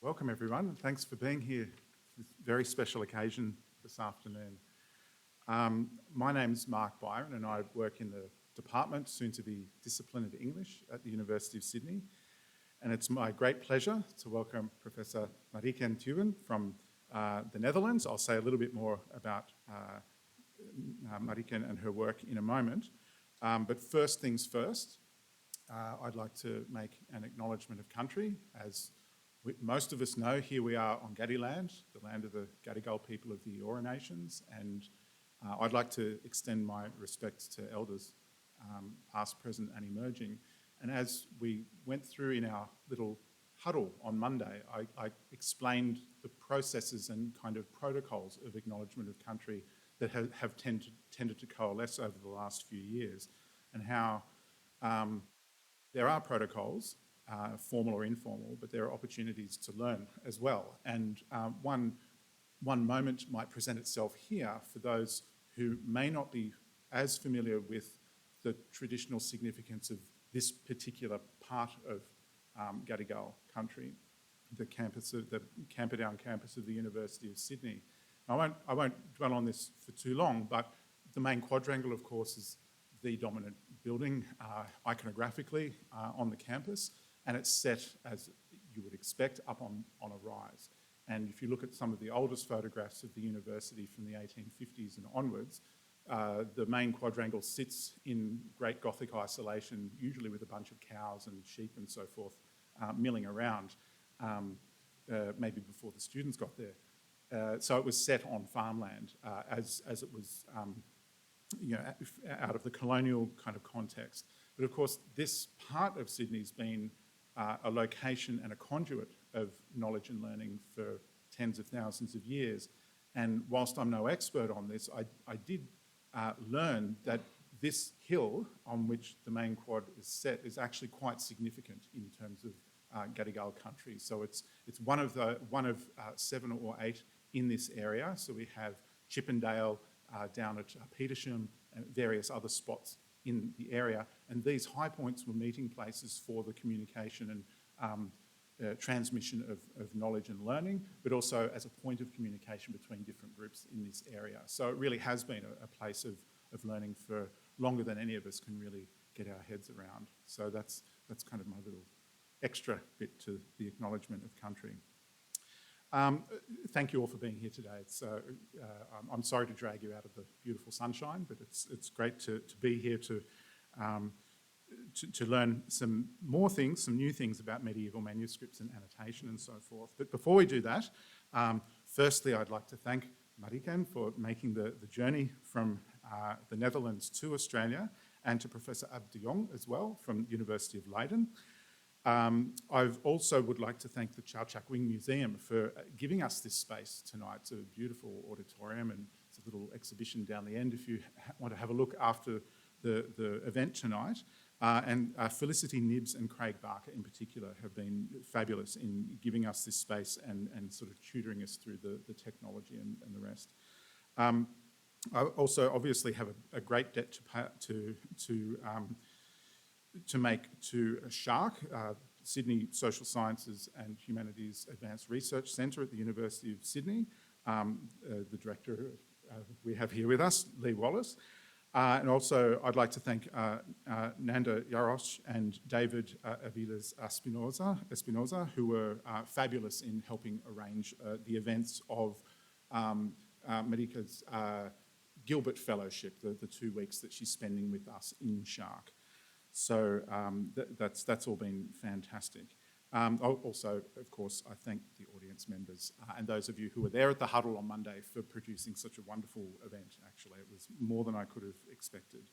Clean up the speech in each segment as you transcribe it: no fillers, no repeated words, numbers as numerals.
Welcome everyone. Thanks for being here for this very special occasion this afternoon. My name's Mark Byron and I work in the department, soon to be discipline of English at the University of Sydney. And it's my great pleasure to welcome Professor Mariken Teeuwen from the Netherlands. I'll say a little bit more about Mariken and her work in a moment. But first things first, I'd like to make an acknowledgement of country. As most of us know, here we are on Gadi land, the land of the Gadigal people of the Eora Nations, and I'd like to extend my respects to elders, past, present and emerging. And as we went through in our little huddle on Monday, I explained the processes and kind of protocols of acknowledgement of country that have tended to coalesce over the last few years, and how there are protocols, formal or informal, but there are opportunities to learn as well. And one moment might present itself here for those who may not be as familiar with the traditional significance of this particular part of Gadigal country, the Camperdown campus of the University of Sydney. I won't dwell on this for too long, but the main quadrangle, of course, is the dominant building iconographically on the campus, and it's set, as you would expect, up on a rise. And if you look at some of the oldest photographs of the university from the 1850s and onwards, the main quadrangle sits in great Gothic isolation, usually with a bunch of cows and sheep and so forth milling around, maybe before the students got there. So it was set on farmland as it was out of the colonial kind of context. But of course, this part of Sydney's been a location and a conduit of knowledge and learning for tens of thousands of years. And whilst I'm no expert on this, I did learn that this hill on which the main quad is set is actually quite significant in terms of Gadigal country. So it's one of 7 or 8 in this area. So we have Chippendale down at Petersham and various other spots in the area, and these high points were meeting places for the communication and transmission of knowledge and learning, but also as a point of communication between different groups in this area. So it really has been a place of learning for longer than any of us can really get our heads around. So that's kind of my little extra bit to the acknowledgement of country. Thank you all for being here today. I'm sorry to drag you out of the beautiful sunshine, but it's great to be here to learn some more things, some new things about medieval manuscripts and annotation and so forth. But before we do that, firstly, I'd like to thank Mariken for making the journey from the Netherlands to Australia, and to Professor Ab de Jong as well from the University of Leiden. I also would like to thank the Chau Chak Wing Museum for giving us this space tonight. It's a beautiful auditorium and it's a little exhibition down the end if you want to have a look after the event tonight. And Felicity Nibbs and Craig Barker in particular have been fabulous in giving us this space and sort of tutoring us through the technology and the rest. I also obviously have a great debt to make to SSHARC, Sydney Social Sciences and Humanities Advanced Research Centre at the University of Sydney, the director we have here with us, Lee Wallace. And also I'd like to thank Nanda Yarosh and David Aviles Espinoza, who were fabulous in helping arrange the events of Mariken's Gilbert Fellowship, the 2 weeks that she's spending with us in SSHARC. So that's all been fantastic. Also, of course, I thank the audience members and those of you who were there at the huddle on Monday for producing such a wonderful event, actually. It was more than I could have expected.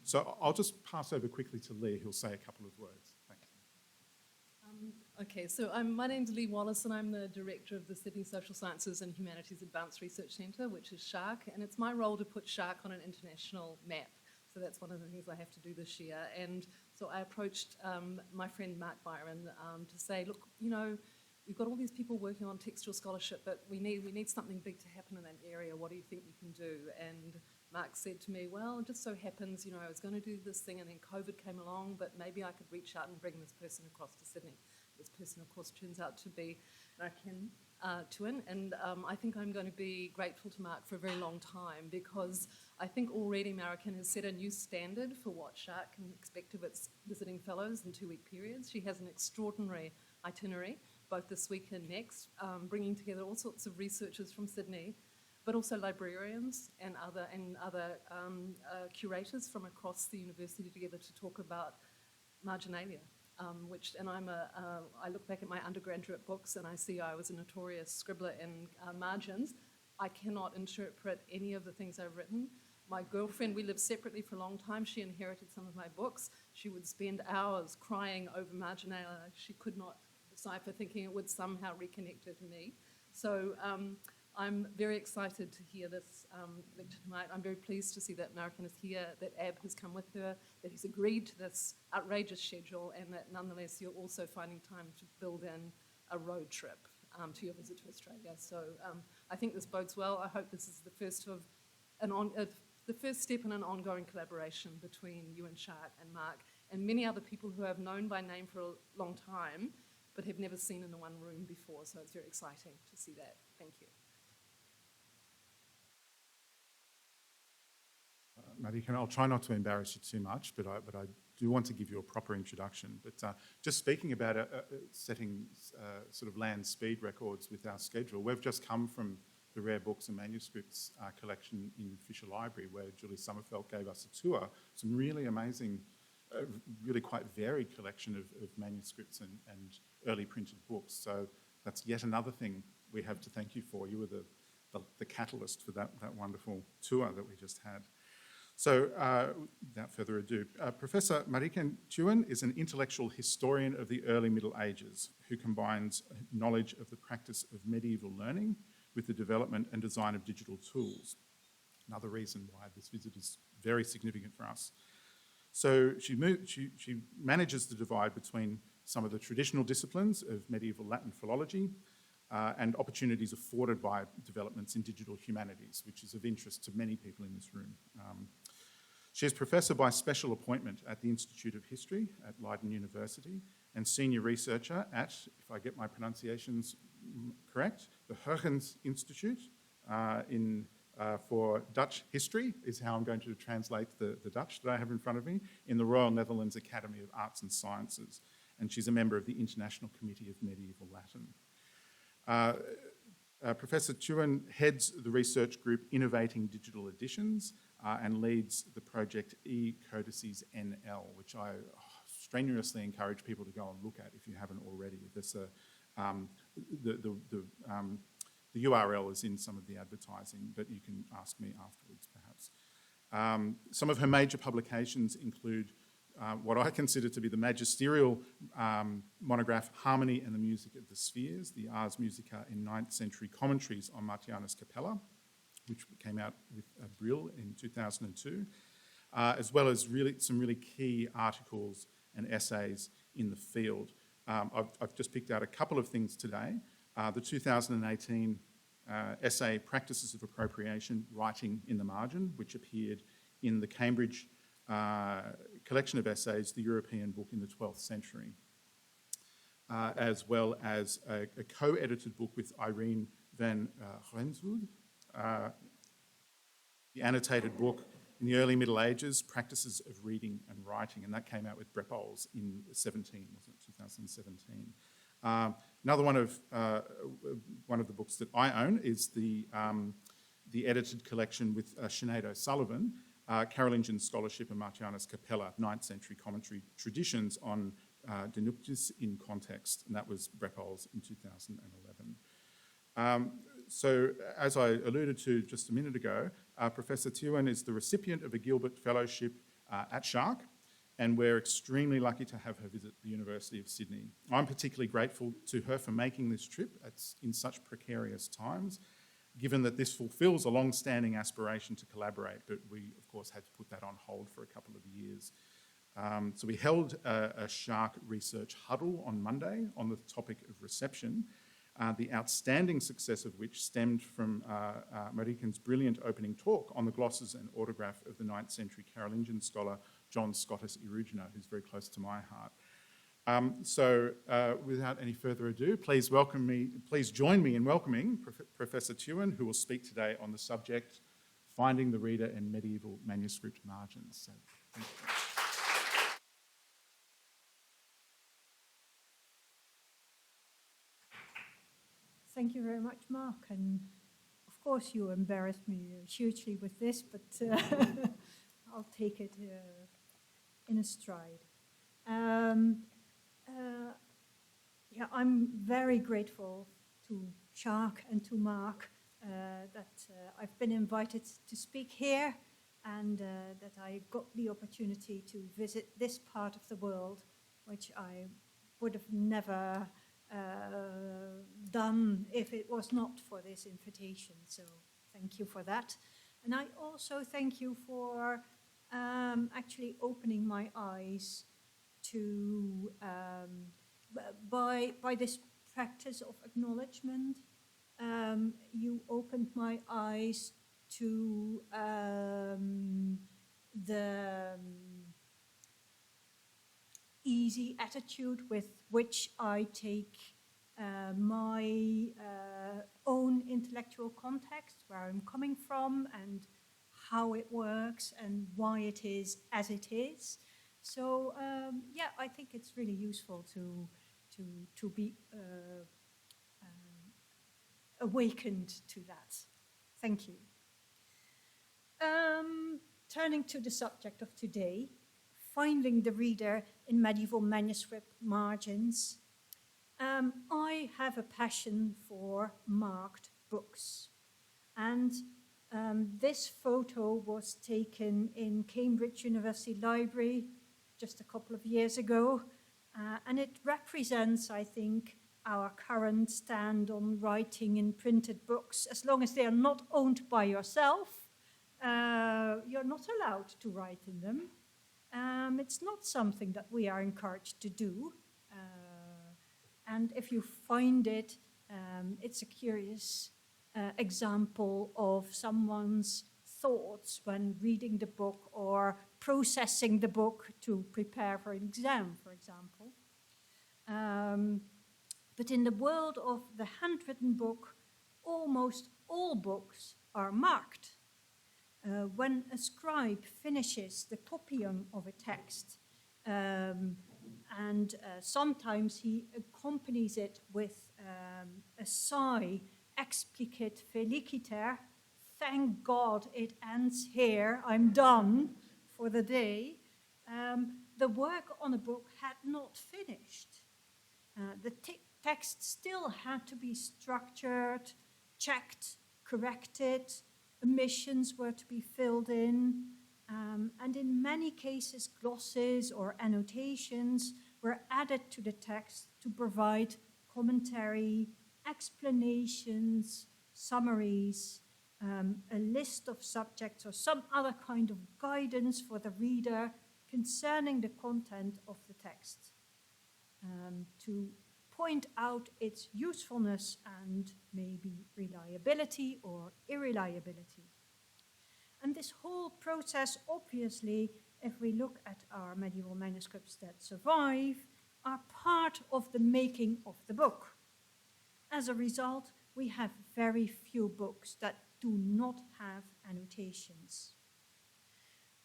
So I'll just pass over quickly to Lee, who'll say a couple of words. Thank you. Okay, so my name's Lee Wallace and I'm the director of the Sydney Social Sciences and Humanities Advanced Research Centre, which is SSHARC, and it's my role to put SSHARC on an international map. So that's one of the things I have to do this year. And so I approached my friend Mark Byron to say, look, you know, we've got all these people working on textual scholarship, but we need something big to happen in that area. What do you think we can do? And Mark said to me, well, it just so happens, you know, I was going to do this thing and then COVID came along, but maybe I could reach out and bring this person across to Sydney. this person, of course, turns out to be Mariken Teeuwen, and I think I'm going to be grateful to Mark for a very long time, because I think already Mariken has set a new standard for what SSHARC can expect of its visiting fellows in 2-week periods. She has an extraordinary itinerary, both this week and next, bringing together all sorts of researchers from Sydney, but also librarians and other curators from across the university together to talk about marginalia. I look back at my undergraduate books and I see I was a notorious scribbler in margins. I cannot interpret any of the things I've written. My girlfriend, we lived separately for a long time. She inherited some of my books. She would spend hours crying over marginalia. She could not decipher, thinking it would somehow reconnect her to me. So I'm very excited to hear this lecture tonight. I'm very pleased to see that Mariken is here, that Ab has come with her, that he's agreed to this outrageous schedule, and that nonetheless you're also finding time to build in a road trip to your visit to Australia. So I think this bodes well. I hope this is the first of the first step in an ongoing collaboration between you and SSHARC and Mark and many other people who I've known by name for a long time but have never seen in the one room before. So it's very exciting to see that. Thank you. Mariken, I'll try not to embarrass you too much, but I do want to give you a proper introduction. But just speaking about setting sort of land speed records with our schedule, we've just come from the Rare Books and Manuscripts collection in Fisher Library, where Julie Sommerfeld gave us a tour. Some really amazing, really quite varied collection of manuscripts and early printed books. So that's yet another thing we have to thank you for. You were the catalyst for that wonderful tour that we just had. So, without further ado, Professor Mariken Teeuwen is an intellectual historian of the early Middle Ages who combines knowledge of the practice of medieval learning with the development and design of digital tools. Another reason why this visit is very significant for us. So she manages the divide between some of the traditional disciplines of medieval Latin philology and opportunities afforded by developments in digital humanities, which is of interest to many people in this room. She is professor by special appointment at the Institute of History at Leiden University and senior researcher at, if I get my pronunciations correct, the Huygens Institute for Dutch History, is how I'm going to translate the Dutch that I have in front of me, in the Royal Netherlands Academy of Arts and Sciences. And she's a member of the International Committee of Medieval Latin. Professor Teeuwen heads the research group Innovating Digital Editions and leads the project eCodices NL, which I strenuously encourage people to go and look at if you haven't already. There's the URL is in some of the advertising, but you can ask me afterwards perhaps. Some of her major publications include what I consider to be the magisterial monograph Harmony and the Music of the Spheres, the Ars Musica in 9th century commentaries on Martianus Capella, which came out with Brill in 2002, as well as some really key articles and essays in the field. I've just picked out a couple of things today. The 2018 essay Practices of Appropriation, Writing in the Margin, which appeared in the Cambridge collection of essays, The European Book in the 12th Century, as well as a co-edited book with Irene van Renswood, the annotated book in the early Middle Ages, Practices of Reading and Writing, and that came out with Brepols in 2017. Another one of the books that I own is the edited collection with Sinead O'Sullivan, Carolingian Scholarship and Martianus Capella, 9th century commentary traditions on De Nuptiis in Context, and that was Brepols in 2011. So, as I alluded to just a minute ago, Professor Teeuwen is the recipient of a Gilbert Fellowship at SSHARC, and we're extremely lucky to have her visit the University of Sydney. I'm particularly grateful to her for making this trip in such precarious times, given that this fulfills a long-standing aspiration to collaborate, but we, of course, had to put that on hold for a couple of years. So we held a SSHARC research huddle on Monday on the topic of reception, the outstanding success of which stemmed from Mariken's brilliant opening talk on the glosses and autograph of the 9th century Carolingian scholar John Scotus Erugena, who's very close to my heart. Without any further ado, please join me in welcoming Professor Teeuwen, who will speak today on the subject, Finding the Reader in Medieval Manuscript Margins. So, thank you. Thank you very much, Mark. And of course, you embarrassed me hugely with this, but I'll take it in a stride. Yeah, I'm very grateful to SSHARC and to Mark that I've been invited to speak here and that I got the opportunity to visit this part of the world, which I would have never done if it was not for this invitation. So thank you for that. And I also thank you for actually opening my eyes to, by this practice of acknowledgement, you opened my eyes to the easy attitude with which I take my own intellectual context, where I'm coming from and how it works and why it is as it is. So yeah, I think it's really useful to be awakened to that. Thank you. Turning to the subject of today, finding the reader in medieval manuscript margins, I have a passion for marked books. And this photo was taken in Cambridge University Library just a couple of years ago, and it represents, I think, our current stand on writing in printed books. As long as they are not owned by yourself, you're not allowed to write in them. It's not something that we are encouraged to do. And if you find it, it's a curious example of someone's thoughts when reading the book or processing the book to prepare for an exam, for example. But in the world of the handwritten book, almost all books are marked. When a scribe finishes the copying of a text, and sometimes he accompanies it with a sigh, explicit feliciter, thank God it ends here, I'm done for the day. The work on a book had not finished. The text still had to be structured, checked, corrected, omissions were to be filled in, and in many cases glosses or annotations were added to the text to provide commentary, explanations, summaries, a list of subjects or some other kind of guidance for the reader concerning the content of the text, to point out its usefulness and maybe reliability or irreliability. And this whole process, obviously, if we look at our medieval manuscripts that survive, are part of the making of the book. As a result, we have very few books that do not have annotations.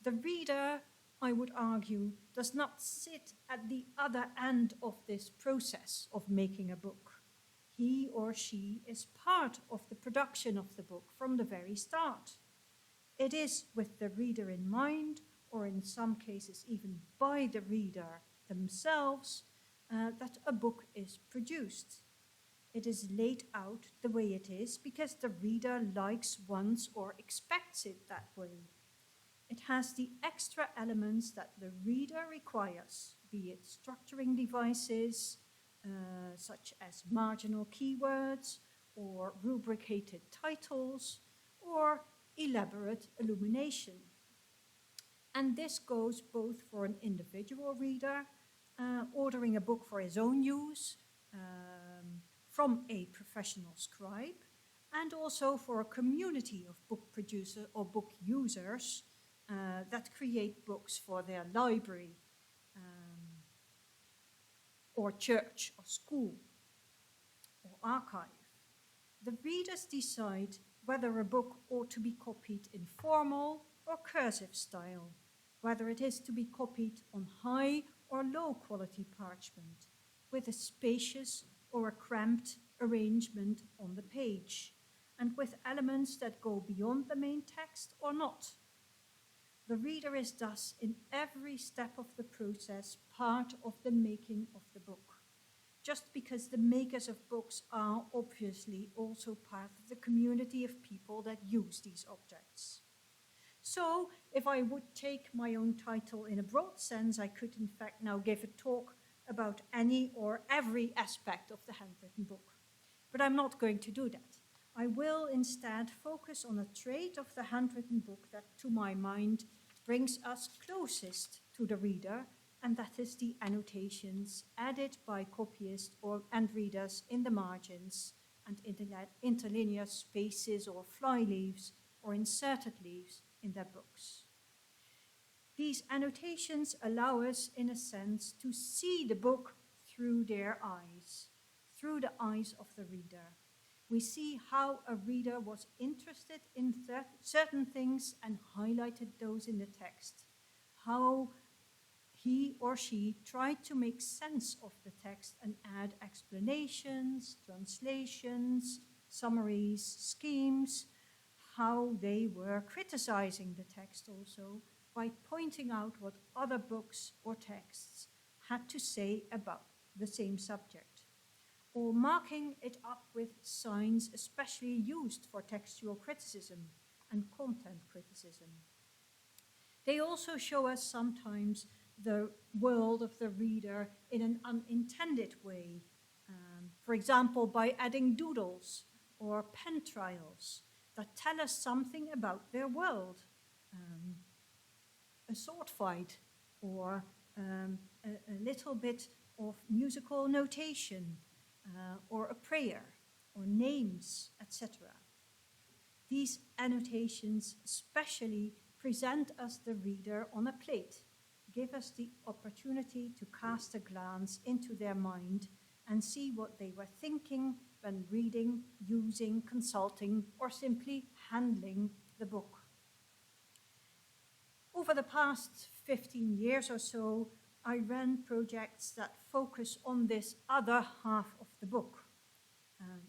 The reader, I would argue, does not sit at the other end of this process of making a book. He or she is part of the production of the book from the very start. It is with the reader in mind, or in some cases even by the reader themselves, that a book is produced. It is laid out the way it is because the reader likes, wants, or expects it that way. It has the extra elements that the reader requires, be it structuring devices, such as marginal keywords, or rubricated titles, or elaborate illumination. And this goes both for an individual reader, ordering a book for his own use, from a professional scribe, and also for a community of book producers or book users that create books for their library. or church or school or archive. The readers decide whether a book ought to be copied in formal or cursive style, whether it is to be copied on high or low quality parchment, with a spacious or a cramped arrangement on the page, and with elements that go beyond the main text or not. The reader is thus, in every step of the process, part of the making of the book, just because the makers of books are obviously also part of the community of people that use these objects. So, if I would take my own title in a broad sense, I could in fact now give a talk about any or every aspect of the handwritten book. But I'm not going to do that. I will instead focus on a trait of the handwritten book that, to my mind, brings us closest to the reader, and that is the annotations added by copyists and readers in the margins and interlinear spaces or flyleaves or inserted leaves in their books. These annotations allow us, in a sense, to see the book through their eyes, through the eyes of the reader. We see how a reader was interested in certain things and highlighted those in the text, how he or she tried to make sense of the text and add explanations, translations, summaries, schemes, how they were criticizing the text also by pointing out what other books or texts had to say about the same subject, or marking it up with signs especially used for textual criticism and content criticism. They also show us sometimes the world of the reader in an unintended way, for example, by adding doodles or pen trials that tell us something about their world, a sword fight, or a little bit of musical notation, or a prayer, or names, etc. These annotations especially present us the reader on a plate, give us the opportunity to cast a glance into their mind and see what they were thinking when reading, using, consulting, or simply handling the book. Over the past 15 years or so, I ran projects that focus on this other half of the book,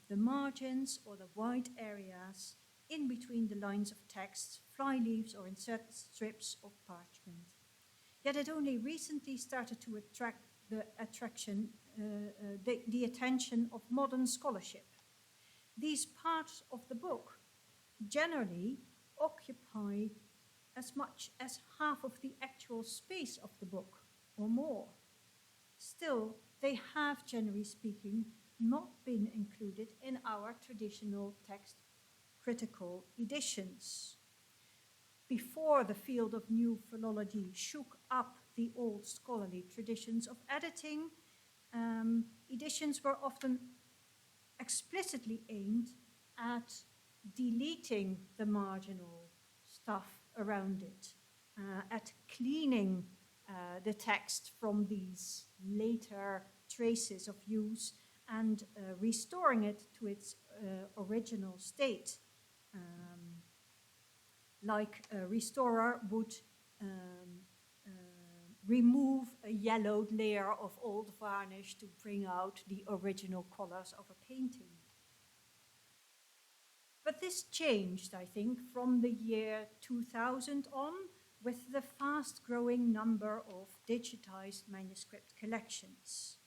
the margins or the white areas in between the lines of text, flyleaves, or inserted strips of parchment. Yet it only recently started to attract the attention of modern scholarship. These parts of the book generally occupy as much as half of the actual space of the book, or more. Still, they have, generally speaking, not been included in our traditional text critical editions. Before the field of new philology shook up the old scholarly traditions of editing, editions were often explicitly aimed at deleting the marginal stuff around it, at cleaning the text from these later traces of use and restoring it to its original state, like a restorer would remove a yellowed layer of old varnish to bring out the original colors of a painting. But this changed, I think, from the year 2000 on, with the fast-growing number of digitized manuscript collections,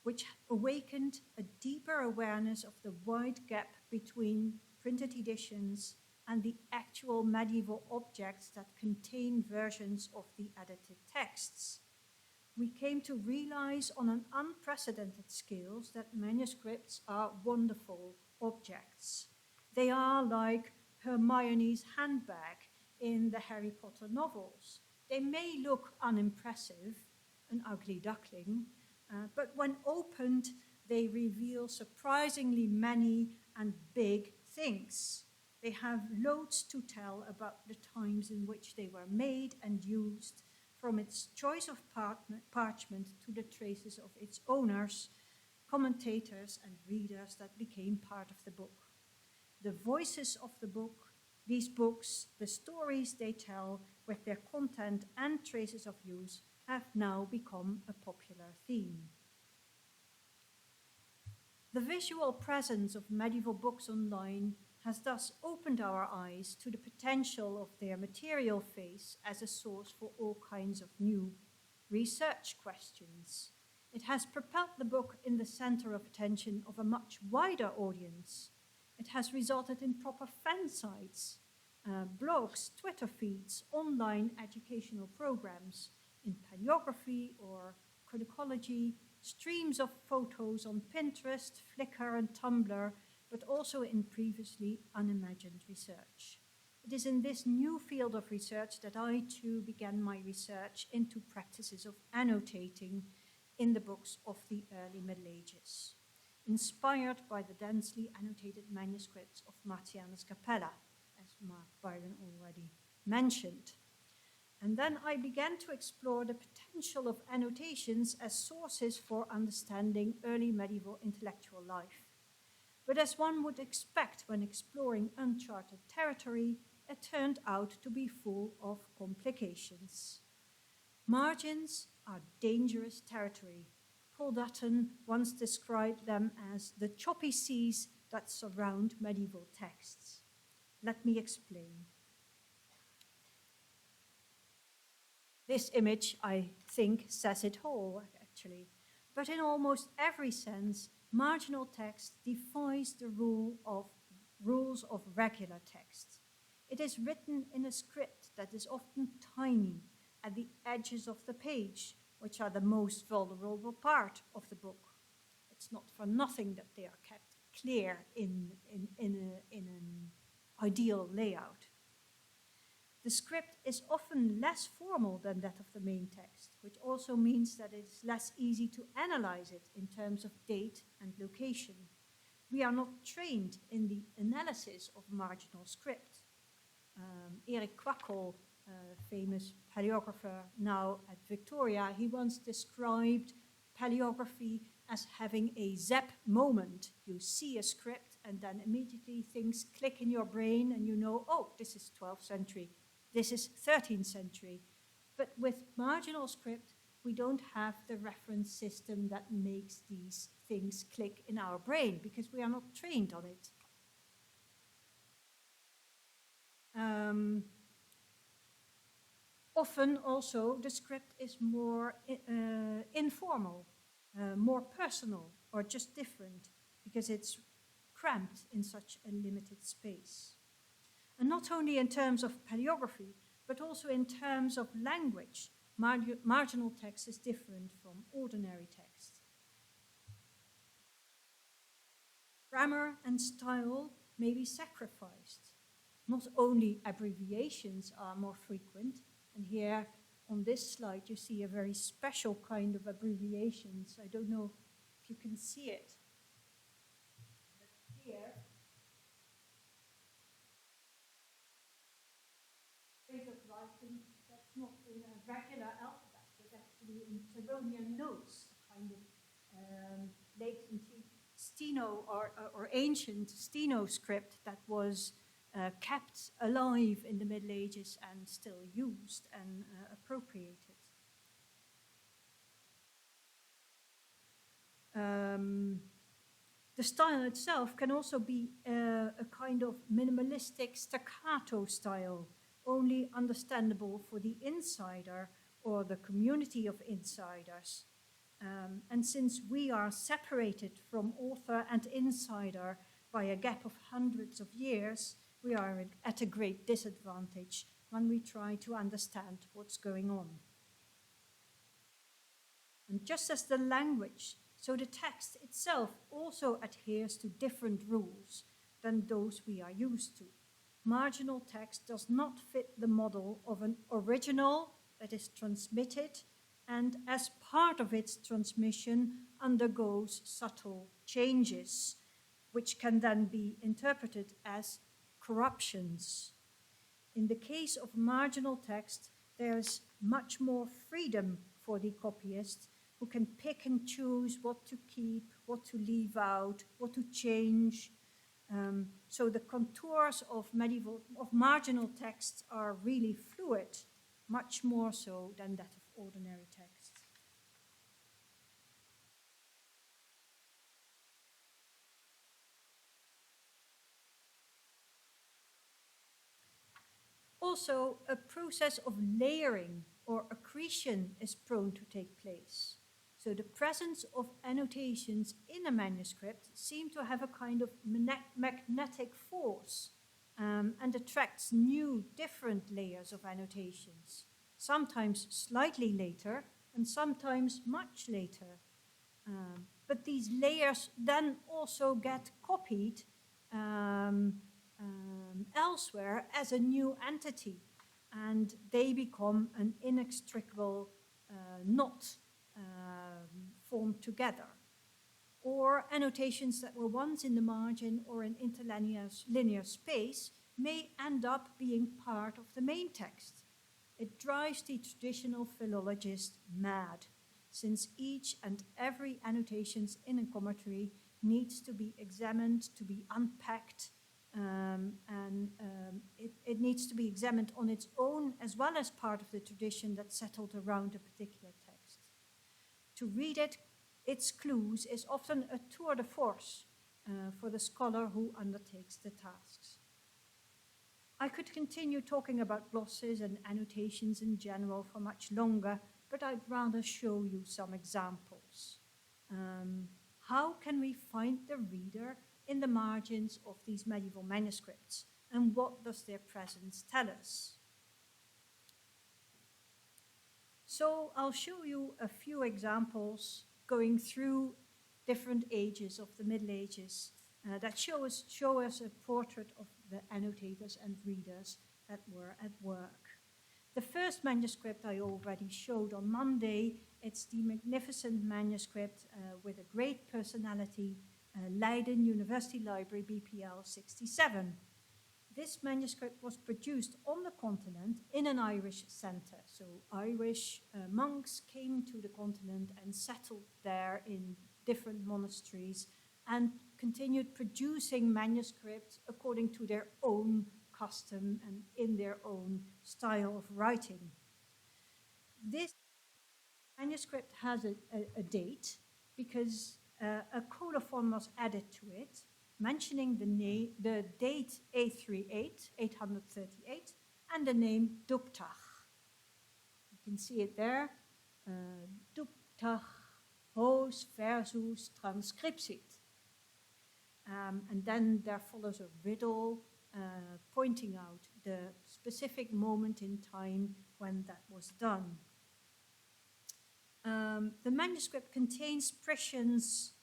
which awakened a deeper awareness of the wide gap between printed editions and the actual medieval objects that contain versions of the edited texts. We came to realize on an unprecedented scale that manuscripts are wonderful objects. They are like Hermione's handbag in the Harry Potter novels. They may look unimpressive, an ugly duckling, but when opened, they reveal surprisingly many and big things. They have loads to tell about the times in which they were made and used, from its choice of parchment to the traces of its owners, commentators, and readers that became part of the book. The voices of the book, these books, the stories they tell with their content and traces of use have now become a popular theme. The visual presence of medieval books online has thus opened our eyes to the potential of their material phase as a source for all kinds of new research questions. It has propelled the book in the center of attention of a much wider audience. It has resulted in proper fan sites, blogs, Twitter feeds, online educational programs in paleography or chronicology, streams of photos on Pinterest, Flickr, and Tumblr, but also in previously unimagined research. It is in this new field of research that I too began my research into practices of annotating in the books of the early Middle Ages, inspired by the densely annotated manuscripts of Martianus Capella, as Mark Byron already mentioned. And then I began to explore the potential of annotations as sources for understanding early medieval intellectual life. But as one would expect when exploring uncharted territory, it turned out to be full of complications. Margins are dangerous territory. Paul Dutton once described them as the choppy seas that surround medieval texts. Let me explain. This image, I think, says it all, actually. But in almost every sense, marginal text defies the rules of regular text. It is written in a script that is often tiny at the edges of the page, which are the most vulnerable part of the book. It's not for nothing that they are kept clear in an ideal layout. The script is often less formal than that of the main text, which also means that it is less easy to analyze it in terms of date and location. We are not trained in the analysis of marginal script. Erik Kwakkel, famous paleographer now at Victoria, he once described paleography as having a zap moment. You see a script and then immediately things click in your brain and you know, oh, this is 12th century. This is 13th century. But with marginal script, we don't have the reference system that makes these things click in our brain because we are not trained on it. Often also the script is more informal, more personal, or just different because it's cramped in such a limited space. And not only in terms of paleography, but also in terms of language, marginal text is different from ordinary text. Grammar and style may be sacrificed. Not only abbreviations are more frequent, and here on this slide you see a very special kind of abbreviations. I don't know if you can see it, but here ways of writing that's not in a regular alphabet, but actually in Tyronian notes, a kind of latent Steno or ancient Steno script that was kept alive in the Middle Ages and still used and appropriated. The style itself can also be a kind of minimalistic staccato style, only understandable for the insider or the community of insiders. And since we are separated from author and insider by a gap of hundreds of years, we are at a great disadvantage when we try to understand what's going on. And just as the language, so the text itself also adheres to different rules than those we are used to. Marginal text does not fit the model of an original that is transmitted and as part of its transmission undergoes subtle changes, which can then be interpreted as corruptions. In the case of marginal text, there's much more freedom for the copyist, who can pick and choose what to keep, what to leave out, what to change. So the contours of marginal texts are really fluid, much more so than that of ordinary text. Also, a process of layering or accretion is prone to take place. So the presence of annotations in a manuscript seem to have a kind of magnetic force and attracts new, different layers of annotations, sometimes slightly later and sometimes much later. But these layers then also get copied elsewhere as a new entity, and they become an inextricable knot formed together. Or annotations that were once in the margin or in interlinear space may end up being part of the main text. It drives the traditional philologist mad, since each and every annotation in a commentary needs to be examined, to be unpacked, it needs to be examined on its own as well as part of the tradition that settled around a particular text. To read it, its clues is often a tour de force for the scholar who undertakes the tasks. I could continue talking about glosses and annotations in general for much longer, but I'd rather show you some examples. How can we find the reader in the margins of these medieval manuscripts, and what does their presence tell us? So I'll show you a few examples going through different ages of the Middle Ages that show us a portrait of the annotators and readers that were at work. The first manuscript I already showed on Monday. It's the magnificent manuscript with a great personality, Leiden University Library, BPL 67. This manuscript was produced on the continent in an Irish center. So Irish monks came to the continent and settled there in different monasteries and continued producing manuscripts according to their own custom and in their own style of writing. This manuscript has a date because a colophon was added to it, mentioning the date 838, and the name Duptach. You can see it there, Duptach hos versus transcriptit. And then there follows a riddle pointing out the specific moment in time when that was done. The manuscript contains Priscian's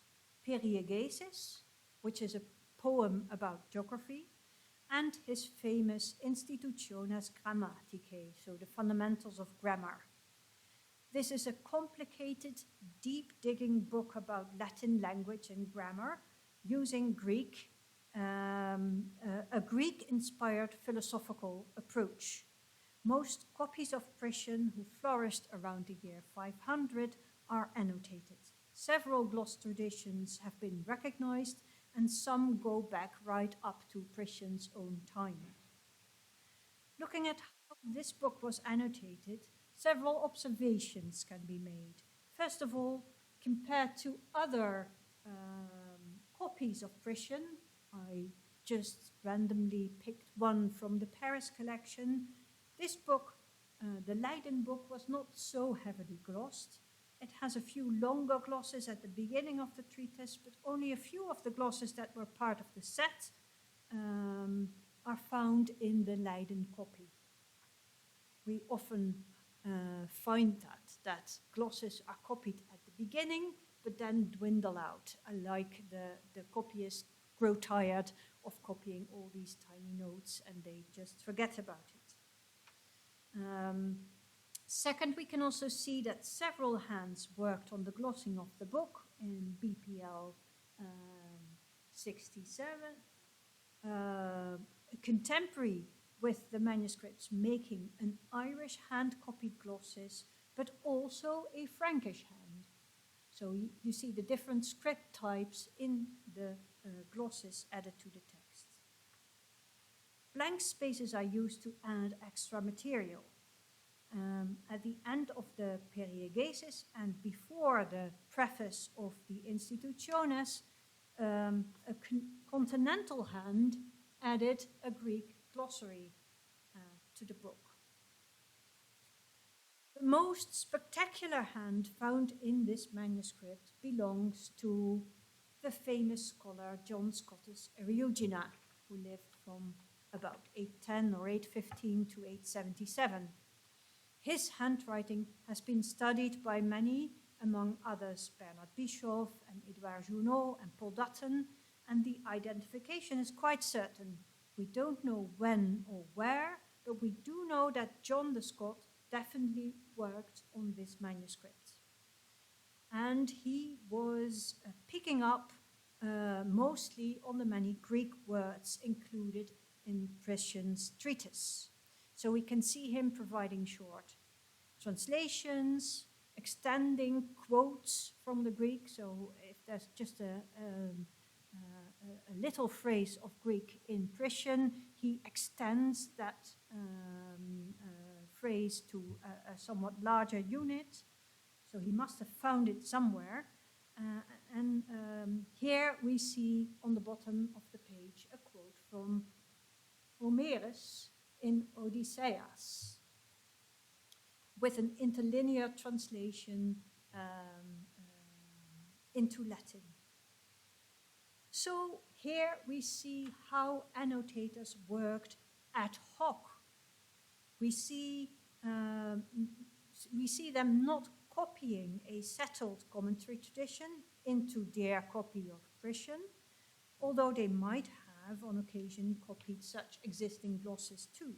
Periegesis, which is a poem about geography, and his famous Institutiones Grammaticae, so the fundamentals of grammar. This is a complicated, deep-digging book about Latin language and grammar, using Greek, a Greek-inspired philosophical approach. Most copies of Priscian, who flourished around the year 500, are annotated. Several gloss traditions have been recognized, and some go back right up to Priscian's own time. Looking at how this book was annotated, several observations can be made. First of all, compared to other copies of Priscian, I just randomly picked one from the Paris collection. This book, the Leiden book, was not so heavily glossed. It has a few longer glosses at the beginning of the treatise, but only a few of the glosses that were part of the set are found in the Leiden copy. We often find that glosses are copied at the beginning, but then dwindle out, like the copyists grow tired of copying all these tiny notes and they just forget about it. Second, we can also see that several hands worked on the glossing of the book in BPL 67. A contemporary with the manuscripts making an Irish hand-copied glosses, but also a Frankish hand. So you see the different script types in the glosses added to the text. Blank spaces are used to add extra material. At the end of the periegesis and before the preface of the Institutiones, a continental hand added a Greek glossary to the book. The most spectacular hand found in this manuscript belongs to the famous scholar John Scotus Eriugena, who lived from about 810 or 815 to 877. His handwriting has been studied by many, among others Bernard Bischoff and Edouard Journeau and Paul Dutton, and the identification is quite certain. We don't know when or where, but we do know that John the Scot definitely worked on this manuscript. And he was picking up mostly on the many Greek words included in Priscian's treatise. So we can see him providing short translations, extending quotes from the Greek. So if there's just a little phrase of Greek in Priscian, he extends that phrase to a somewhat larger unit. So he must have found it somewhere. And here we see on the bottom of the page a quote from Homerus in Odysseus, with an interlinear translation into Latin. So here we see how annotators worked ad hoc. We see them not copying a settled commentary tradition into their copy of Priscian, although they might have on occasion copied such existing glosses too.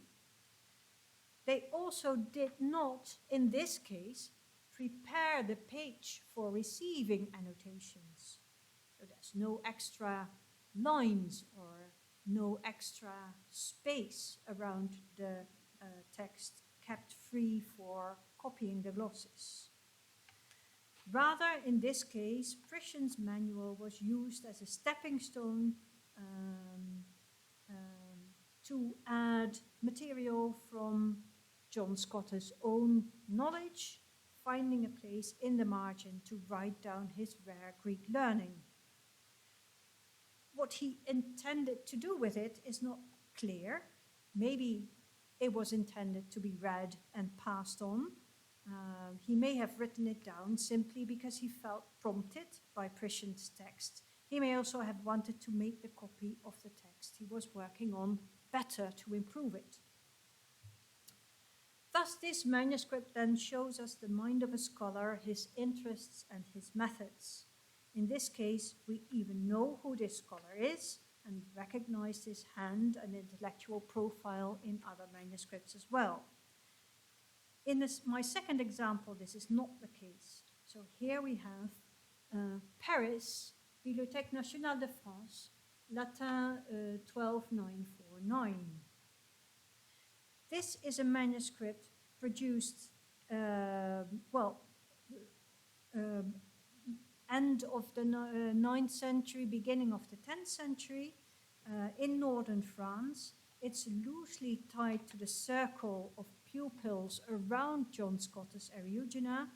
They also did not, in this case, prepare the page for receiving annotations. So there's no extra lines or no extra space around the text kept free for copying the glosses. Rather, in this case, Priscian's manual was used as a stepping stone to add material from John Scotus' own knowledge, finding a place in the margin to write down his rare Greek learning. What he intended to do with it is not clear. Maybe it was intended to be read and passed on. He may have written it down simply because he felt prompted by Priscian's text. He may also have wanted to make the copy of the text he was working on better to improve it. Thus, this manuscript then shows us the mind of a scholar, his interests and his methods. In this case, we even know who this scholar is and recognize his hand and intellectual profile in other manuscripts as well. In my second example, this is not the case. So here we have Paris, Bibliothèque Nationale de France, Latin 12949. This is a manuscript produced, end of the 9th century, beginning of the 10th century, in northern France. It's loosely tied to the circle of pupils around John Scotus Eriugena,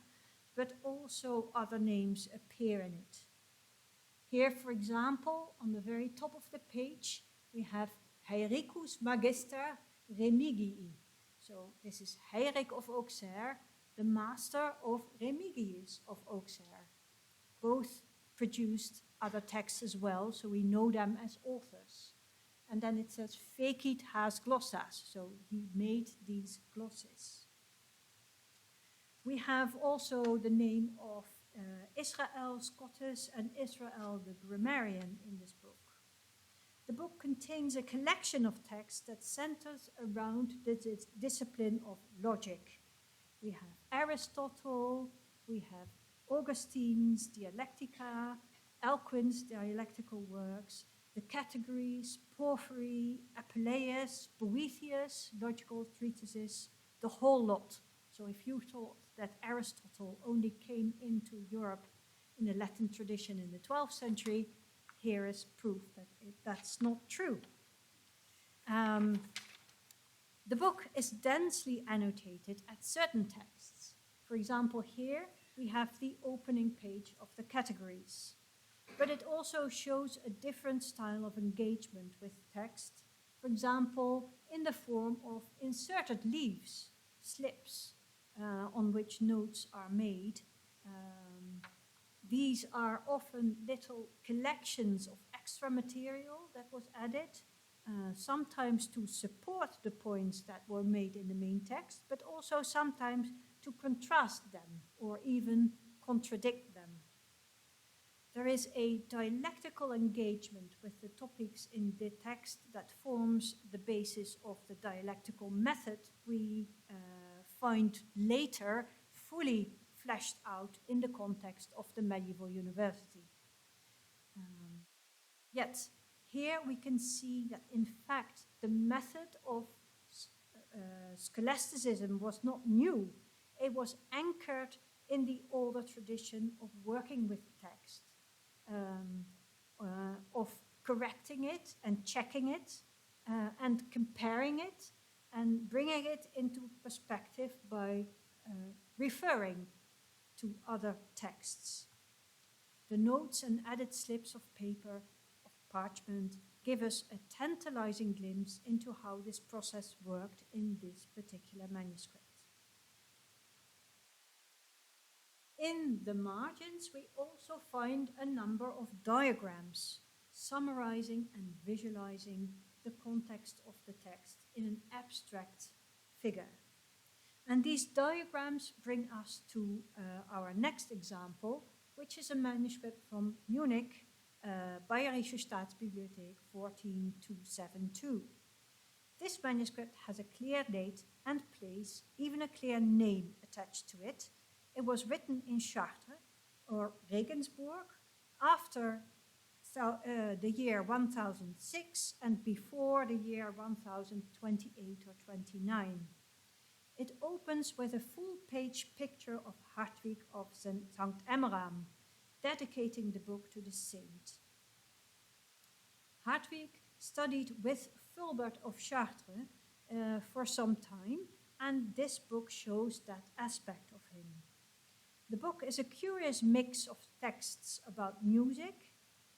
but also other names appear in it. Here, for example, on the very top of the page, we have Haericus Magister Remigii. So this is Heirik of Auxerre, the master of Remigius of Auxerre. Both produced other texts as well, so we know them as authors. And then it says fecit has glossas, so he made these glosses. We have also the name of Israel Scotus and Israel the grammarian in this book. The book contains a collection of texts that centers around the discipline of logic. We have Aristotle, we have Augustine's Dialectica, Alcuin's dialectical works, the categories, Porphyry, Apuleius, Boethius, logical treatises, the whole lot. So if you thought that Aristotle only came into Europe in the Latin tradition in the 12th century, here is proof that that's not true. The book is densely annotated at certain texts. For example, here we have the opening page of the categories. But it also shows a different style of engagement with text, for example, in the form of inserted leaves, slips, on which notes are made. These are often little collections of extra material that was added, sometimes to support the points that were made in the main text, but also sometimes to contrast them or even contradict them. There is a dialectical engagement with the topics in the text that forms the basis of the dialectical method we find later fully fleshed out in the context of the medieval university. Yet, here we can see that in fact the method of scholasticism was not new. It was anchored in the older tradition of working with text, of correcting it and checking it and comparing it and bringing it into perspective by referring to other texts. The notes and added slips of paper, of parchment, give us a tantalizing glimpse into how this process worked in this particular manuscript. In the margins, we also find a number of diagrams summarizing and visualizing the context of the text in an abstract figure. And these diagrams bring us to our next example, which is a manuscript from Munich, Bayerische Staatsbibliothek 14272. This manuscript has a clear date and place, even a clear name attached to it. It was written in Chartres or Regensburg after the year 1006 and before the year 1028 or 29. It opens with a full-page picture of Hartwig of St. Emmeram, dedicating the book to the saint. Hartwig studied with Gilbert of Chartres for some time, and this book shows that aspect of him. The book is a curious mix of texts about music.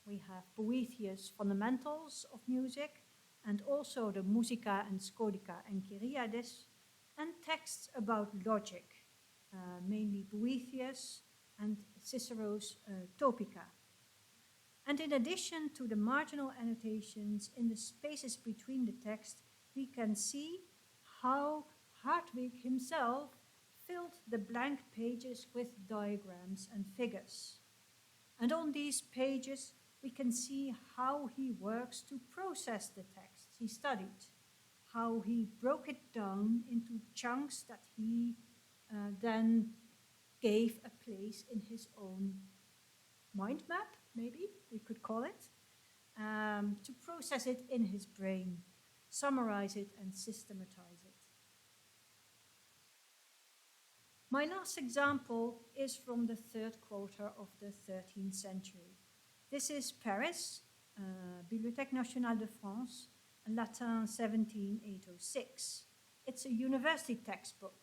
We have Boethius' Fundamentals of Music, and also the Musica and Scodica and Kyriades, and texts about logic, mainly Boethius and Cicero's Topica. And in addition to the marginal annotations in the spaces between the text, we can see how Hartwig himself filled the blank pages with diagrams and figures. And on these pages, we can see how he works to process the texts he studied, how he broke it down into chunks that he then gave a place in his own mind map, maybe we could call it, to process it in his brain, summarize it and systematize it. My last example is from the third quarter of the 13th century. This is Paris, Bibliothèque Nationale de France, Latin 17806. It's a university textbook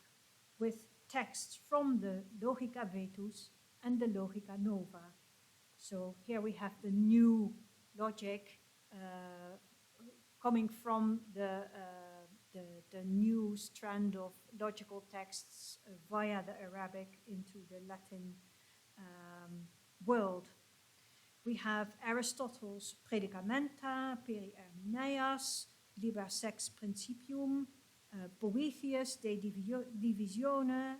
with texts from the Logica Vetus and the Logica Nova. So here we have the new logic coming from the new strand of logical texts via the Arabic into the Latin world. We have Aristotle's Predicamenta, Peri Herminias, Liber Sex Principium, Boethius De Divisione,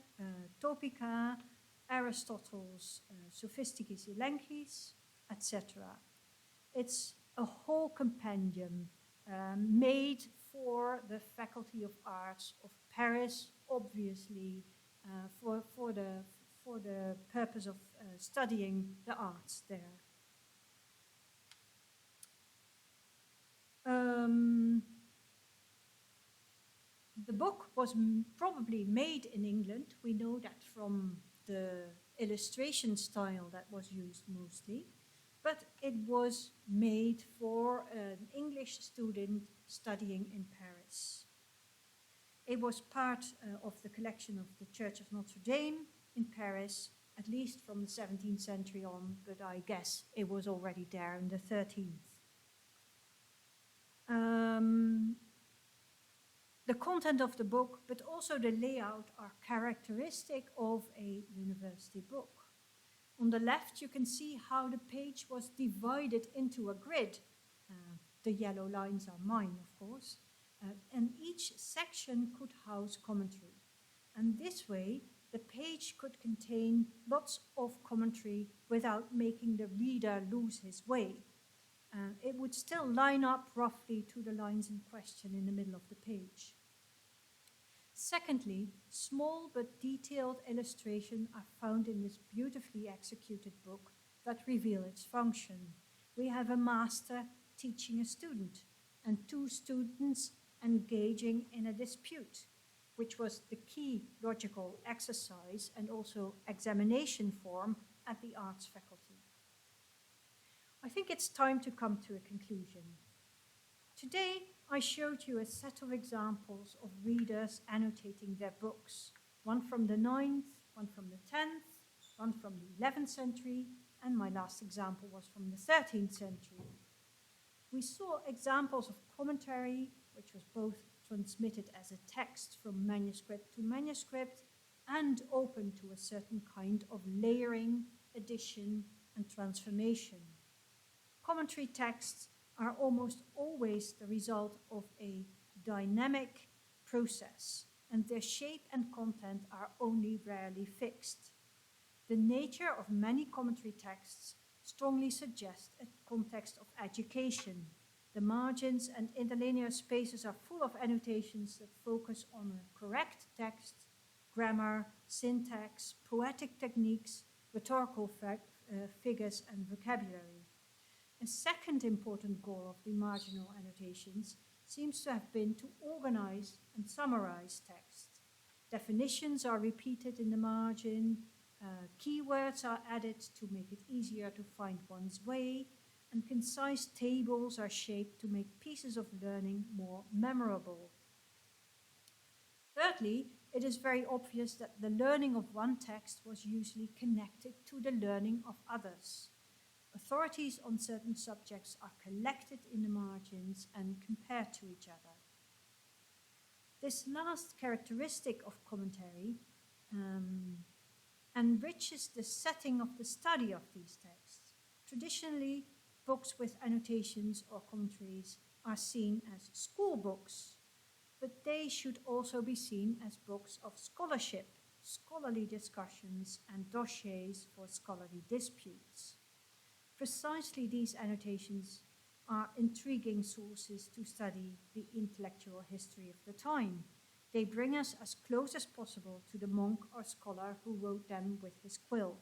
Topica, Aristotle's Sophisticis Elenchis, etc. It's a whole compendium made for the Faculty of Arts of Paris, obviously for the purpose of studying the arts there. The book was probably made in England. We know that from the illustration style that was used mostly, but it was made for an English student studying in Paris. It was part of the collection of the Church of Notre Dame in Paris, at least from the 17th century on, but I guess it was already there in the 13th. The content of the book, but also the layout, are characteristic of a university book. On the left, you can see how the page was divided into a grid. The yellow lines are mine, of course. And each section could house commentary. And this way, the page could contain lots of commentary without making the reader lose his way. It would still line up roughly to the lines in question in the middle of the page. Secondly, small but detailed illustrations are found in this beautifully executed book that reveal its function. We have a master teaching a student and two students engaging in a dispute, which was the key logical exercise and also examination form at the arts faculty. I think it's time to come to a conclusion. Today, I showed you a set of examples of readers annotating their books, one from the 9th, one from the 10th, one from the 11th century, and my last example was from the 13th century. We saw examples of commentary, which was both transmitted as a text from manuscript to manuscript and open to a certain kind of layering, addition, and transformation. Commentary texts are almost always the result of a dynamic process, and their shape and content are only rarely fixed. The nature of many commentary texts strongly suggests a context of education. The margins and interlinear spaces are full of annotations that focus on a correct text, grammar, syntax, poetic techniques, rhetorical figures, and vocabulary. A second important goal of the marginal annotations seems to have been to organize and summarize text. Definitions are repeated in the margin, keywords are added to make it easier to find one's way, and concise tables are shaped to make pieces of learning more memorable. Thirdly, it is very obvious that the learning of one text was usually connected to the learning of others. Authorities on certain subjects are collected in the margins and compared to each other. This last characteristic of commentary enriches the setting of the study of these texts. Traditionally, books with annotations or commentaries are seen as school books, but they should also be seen as books of scholarship, scholarly discussions, and dossiers for scholarly disputes. Precisely these annotations are intriguing sources to study the intellectual history of the time. They bring us as close as possible to the monk or scholar who wrote them with his quill.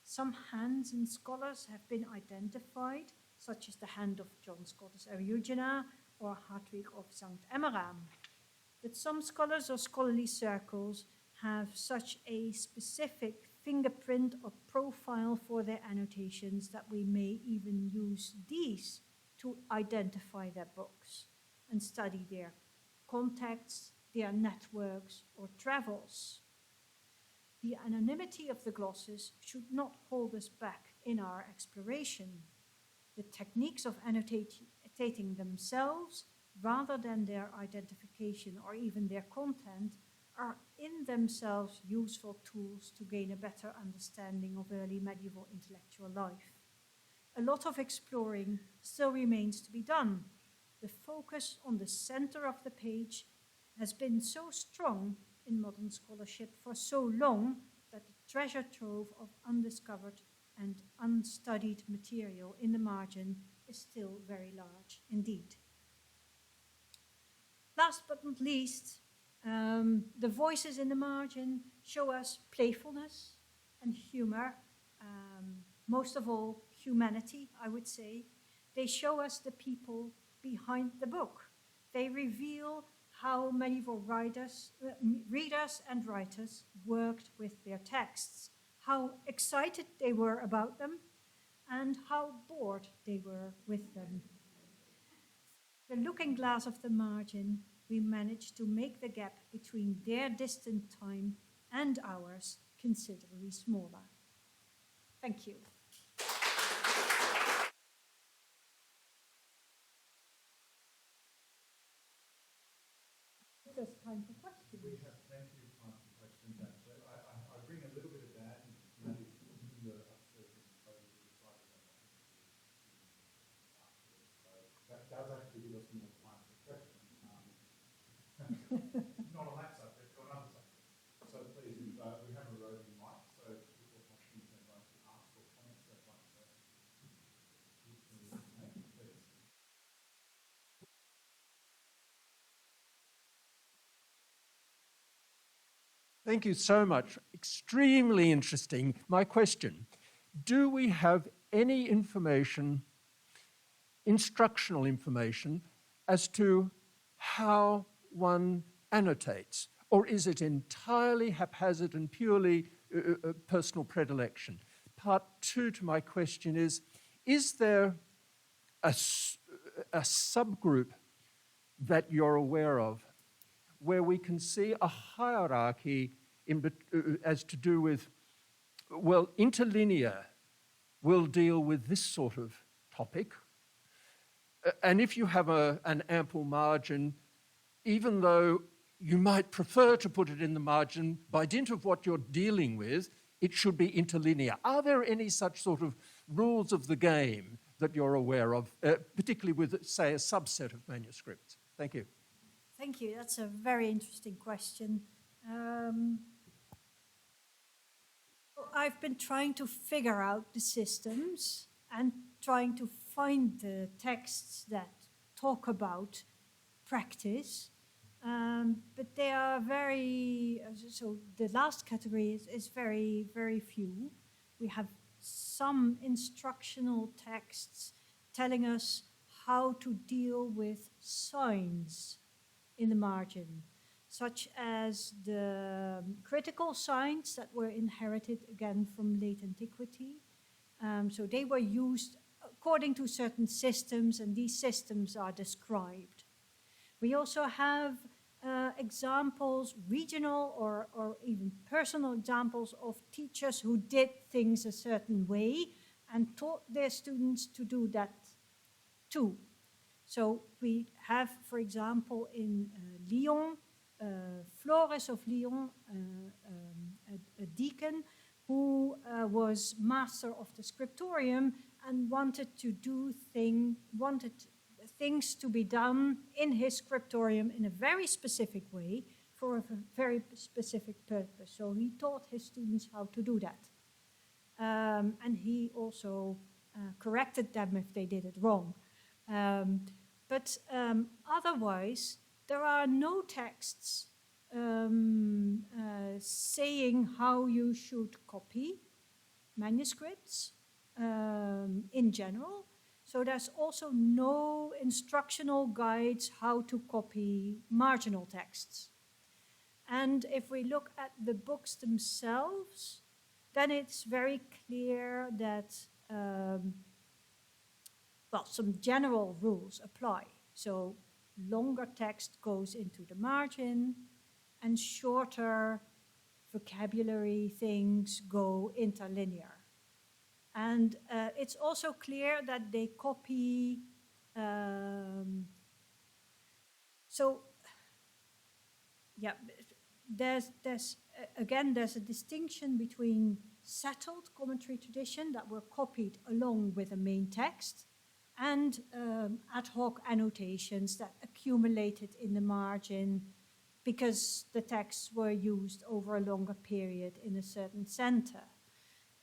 Some hands in scholars have been identified, such as the hand of John Scotus Eriugena or Hartwig of St. Emmeram. But some scholars or scholarly circles have such a specific fingerprint or profile for their annotations that we may even use these to identify their books and study their contacts, their networks, or travels. The anonymity of the glosses should not hold us back in our exploration. The techniques of annotating themselves, rather than their identification or even their content, are in themselves useful tools to gain a better understanding of early medieval intellectual life. A lot of exploring still remains to be done. The focus on the center of the page has been so strong in modern scholarship for so long that the treasure trove of undiscovered and unstudied material in the margin is still very large indeed. Last but not least, the voices in the margin show us playfulness and humor, most of all humanity, I would say. They show us the people behind the book. They reveal how medieval readers and writers worked with their texts, how excited they were about them, and how bored they were with them. The looking glass of the margin, we managed to make the gap between their distant time and ours considerably smaller. Thank you. There's time for questions. We have plenty of time for questions, actually. I bring a little bit of bad news. Maybe in the upstairs in the photos we decided that afterwards. So that does actually give us more time for questions. Not on that subject, on another subject. So please, if, we have a roving mic, so if people have questions they'd like to ask or comments they'd like to make, please. Thank you so much. Extremely interesting. My question, do we have any information, instructional information, as to how one annotates? Or is it entirely haphazard and purely personal predilection? Part two to my question is there a subgroup that you're aware of where we can see a hierarchy as to do with, well, interlinear will deal with this sort of topic. And if you have an ample margin, even though you might prefer to put it in the margin, by dint of what you're dealing with, it should be interlinear. Are there any such sort of rules of the game that you're aware of, particularly with, say, a subset of manuscripts? Thank you. Thank you. That's a very interesting question. I've been trying to figure out the systems and trying to find the texts that talk about practice, but they are very, so the last category is very, very few. We have some instructional texts telling us how to deal with signs in the margin, such as the critical signs that were inherited again from late antiquity. So they were used according to certain systems, and these systems are described. We also have examples, regional or even personal examples of teachers who did things a certain way and taught their students to do that too. So we have, for example, in Lyon, Flores of Lyon, a deacon who was master of the scriptorium and wanted things to be done in his scriptorium in a very specific way for a very specific purpose. So he taught his students how to do that. And he also corrected them if they did it wrong. But otherwise, there are no texts saying how you should copy manuscripts in general. So there's also no instructional guides how to copy marginal texts. And if we look at the books themselves, then it's very clear that well, some general rules apply. So longer text goes into the margin and shorter vocabulary things go interlinear. And it's also clear that they copy, so yeah, there's a distinction between settled commentary tradition that were copied along with a main text and ad hoc annotations that accumulated in the margin because the texts were used over a longer period in a certain center.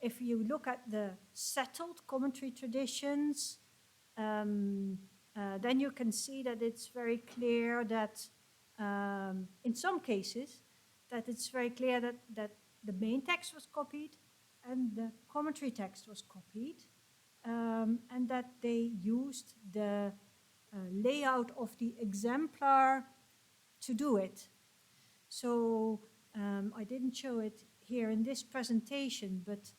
If you look at the settled commentary traditions, then you can see that it's very clear that in some cases, that it's very clear that the main text was copied and the commentary text was copied, and that they used the layout of the exemplar to do it. So I didn't show it here in this presentation, but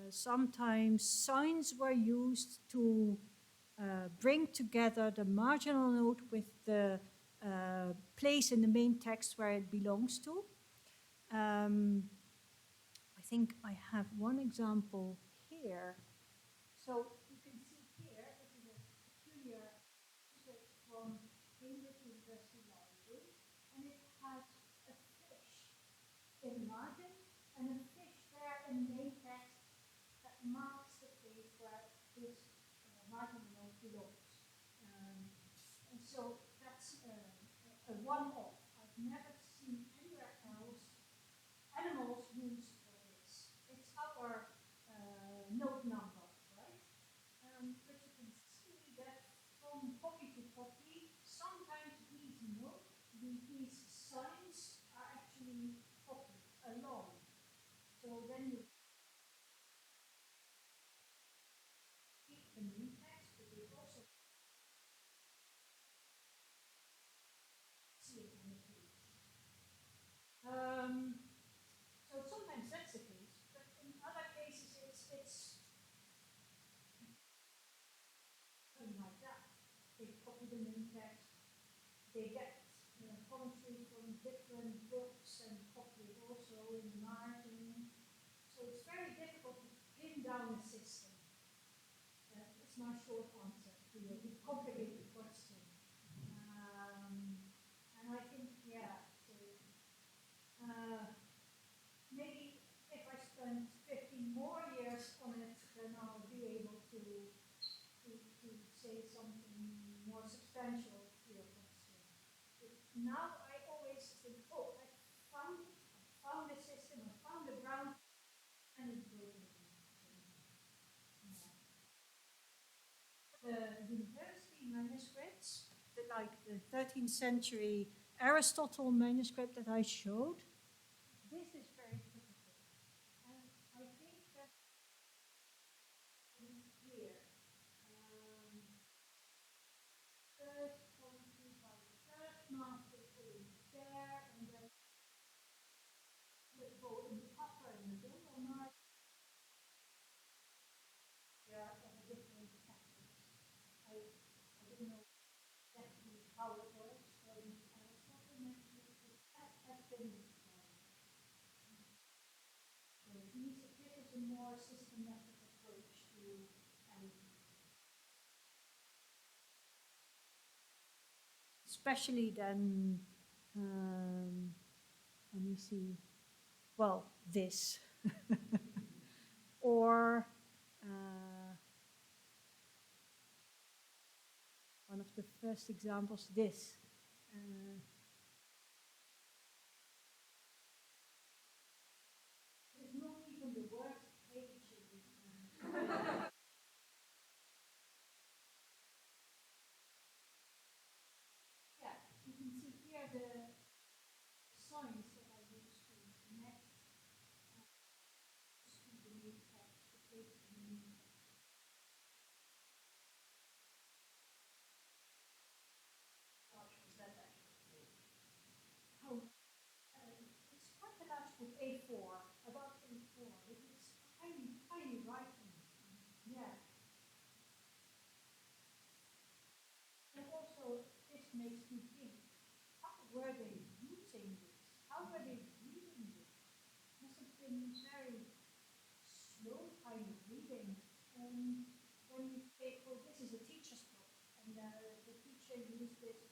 sometimes signs were used to bring together the marginal note with the place in the main text where it belongs to. I think I have one example here. So you can see here, this is a peculiar manuscript from Cambridge University Library, and it has a fish in the margin and a fish there in the main text that marks the place where this marginal note belongs. And so that's a one-off. I've never seen anywhere else animals used for this. It's our note number, right? But you can see that from copy to copy, sometimes these signs are actually copied along. So then you keep the main text, but you also see it on the page. So sometimes that's the case, but in other cases it's something like that. They copy the main text, they get commentary from different books and copy it also in the margin. So it's very difficult to pin down a system. It's my short answer to your complicated question. And I think, yeah, so, maybe if I spend 15 more years on it, then I'll be able to say something more substantial to your question. But now I always think, oh, I found a system, I found a ground, and it's broken. The university manuscripts, like the 13th century Aristotle manuscript that I showed, this is very typical. And I think that here, first commentary by the first master going there, and then we go in the upper and the lower mark. There are different factors. I don't know exactly how it works for the Aristotle manuscript, but that has been described. So this is a more systematic approach to especially then, let me see, well, this. Or one of the first examples, this. There's not even the word page in this. Yeah, you can see here the signs that I used to connect to the main text, the place to the main text. How much was that actually? Oh, it's quite a large book, A4, about A4, but it's tiny, tiny writing. Yeah. And also, this makes me think, how were they using this? How were they reading this? Must have been very slow kind of reading. When you say, well, this is a teacher's book, and the teacher used this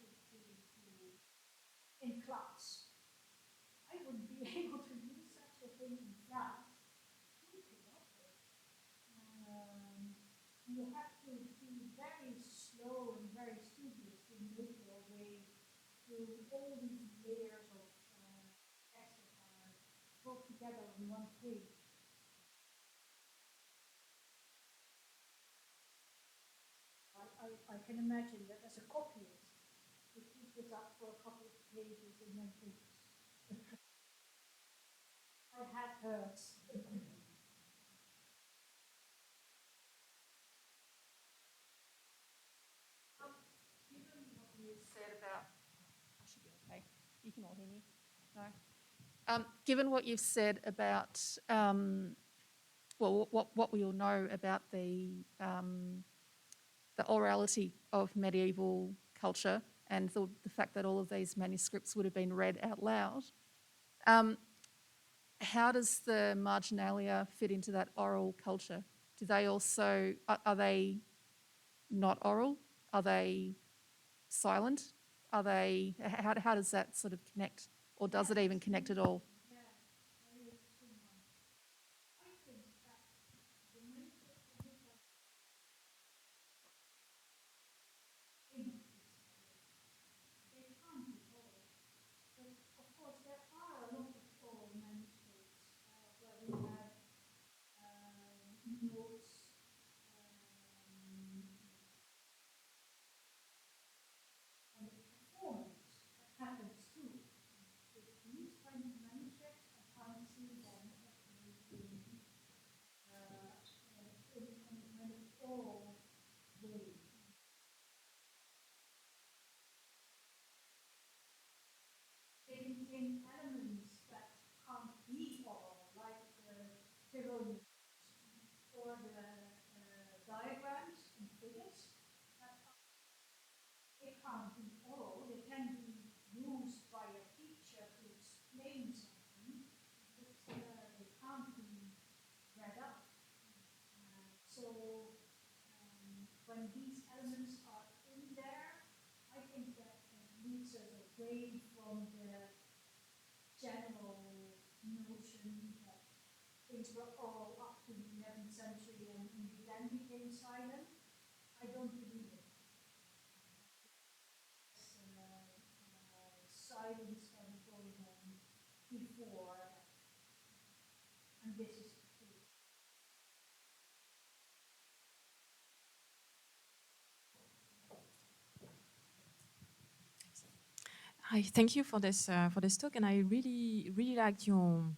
in class. I wouldn't be able to use such a thing in class. Who could help it? You have to be very slow and very studious to make your way through all these layers of text that are brought together on one page. I can imagine that as a copyist, you keep this up for a couple of pages and then think, my head hurts. you said about, I should be okay. You can all hear me? No. Given what you've said about, well, what we all know about the orality of medieval culture and the fact that all of these manuscripts would have been read out loud, how does the marginalia fit into that oral culture? Do they also, are they not oral? Are they silent? Are they, how does that sort of connect? Or does it even connect at all? Elements that can't be oral, like the Teeuwen or the diagrams and figures. They can't be oral. They can be used by a teacher to explain something, but they can't be read out. So when these elements are in there, I think that leads us away from the general notion that things were oral up to the 11th century and then became silent. I don't believe it. Silence can go on before that. And this is true. Hi, thank you for this talk, and I really liked your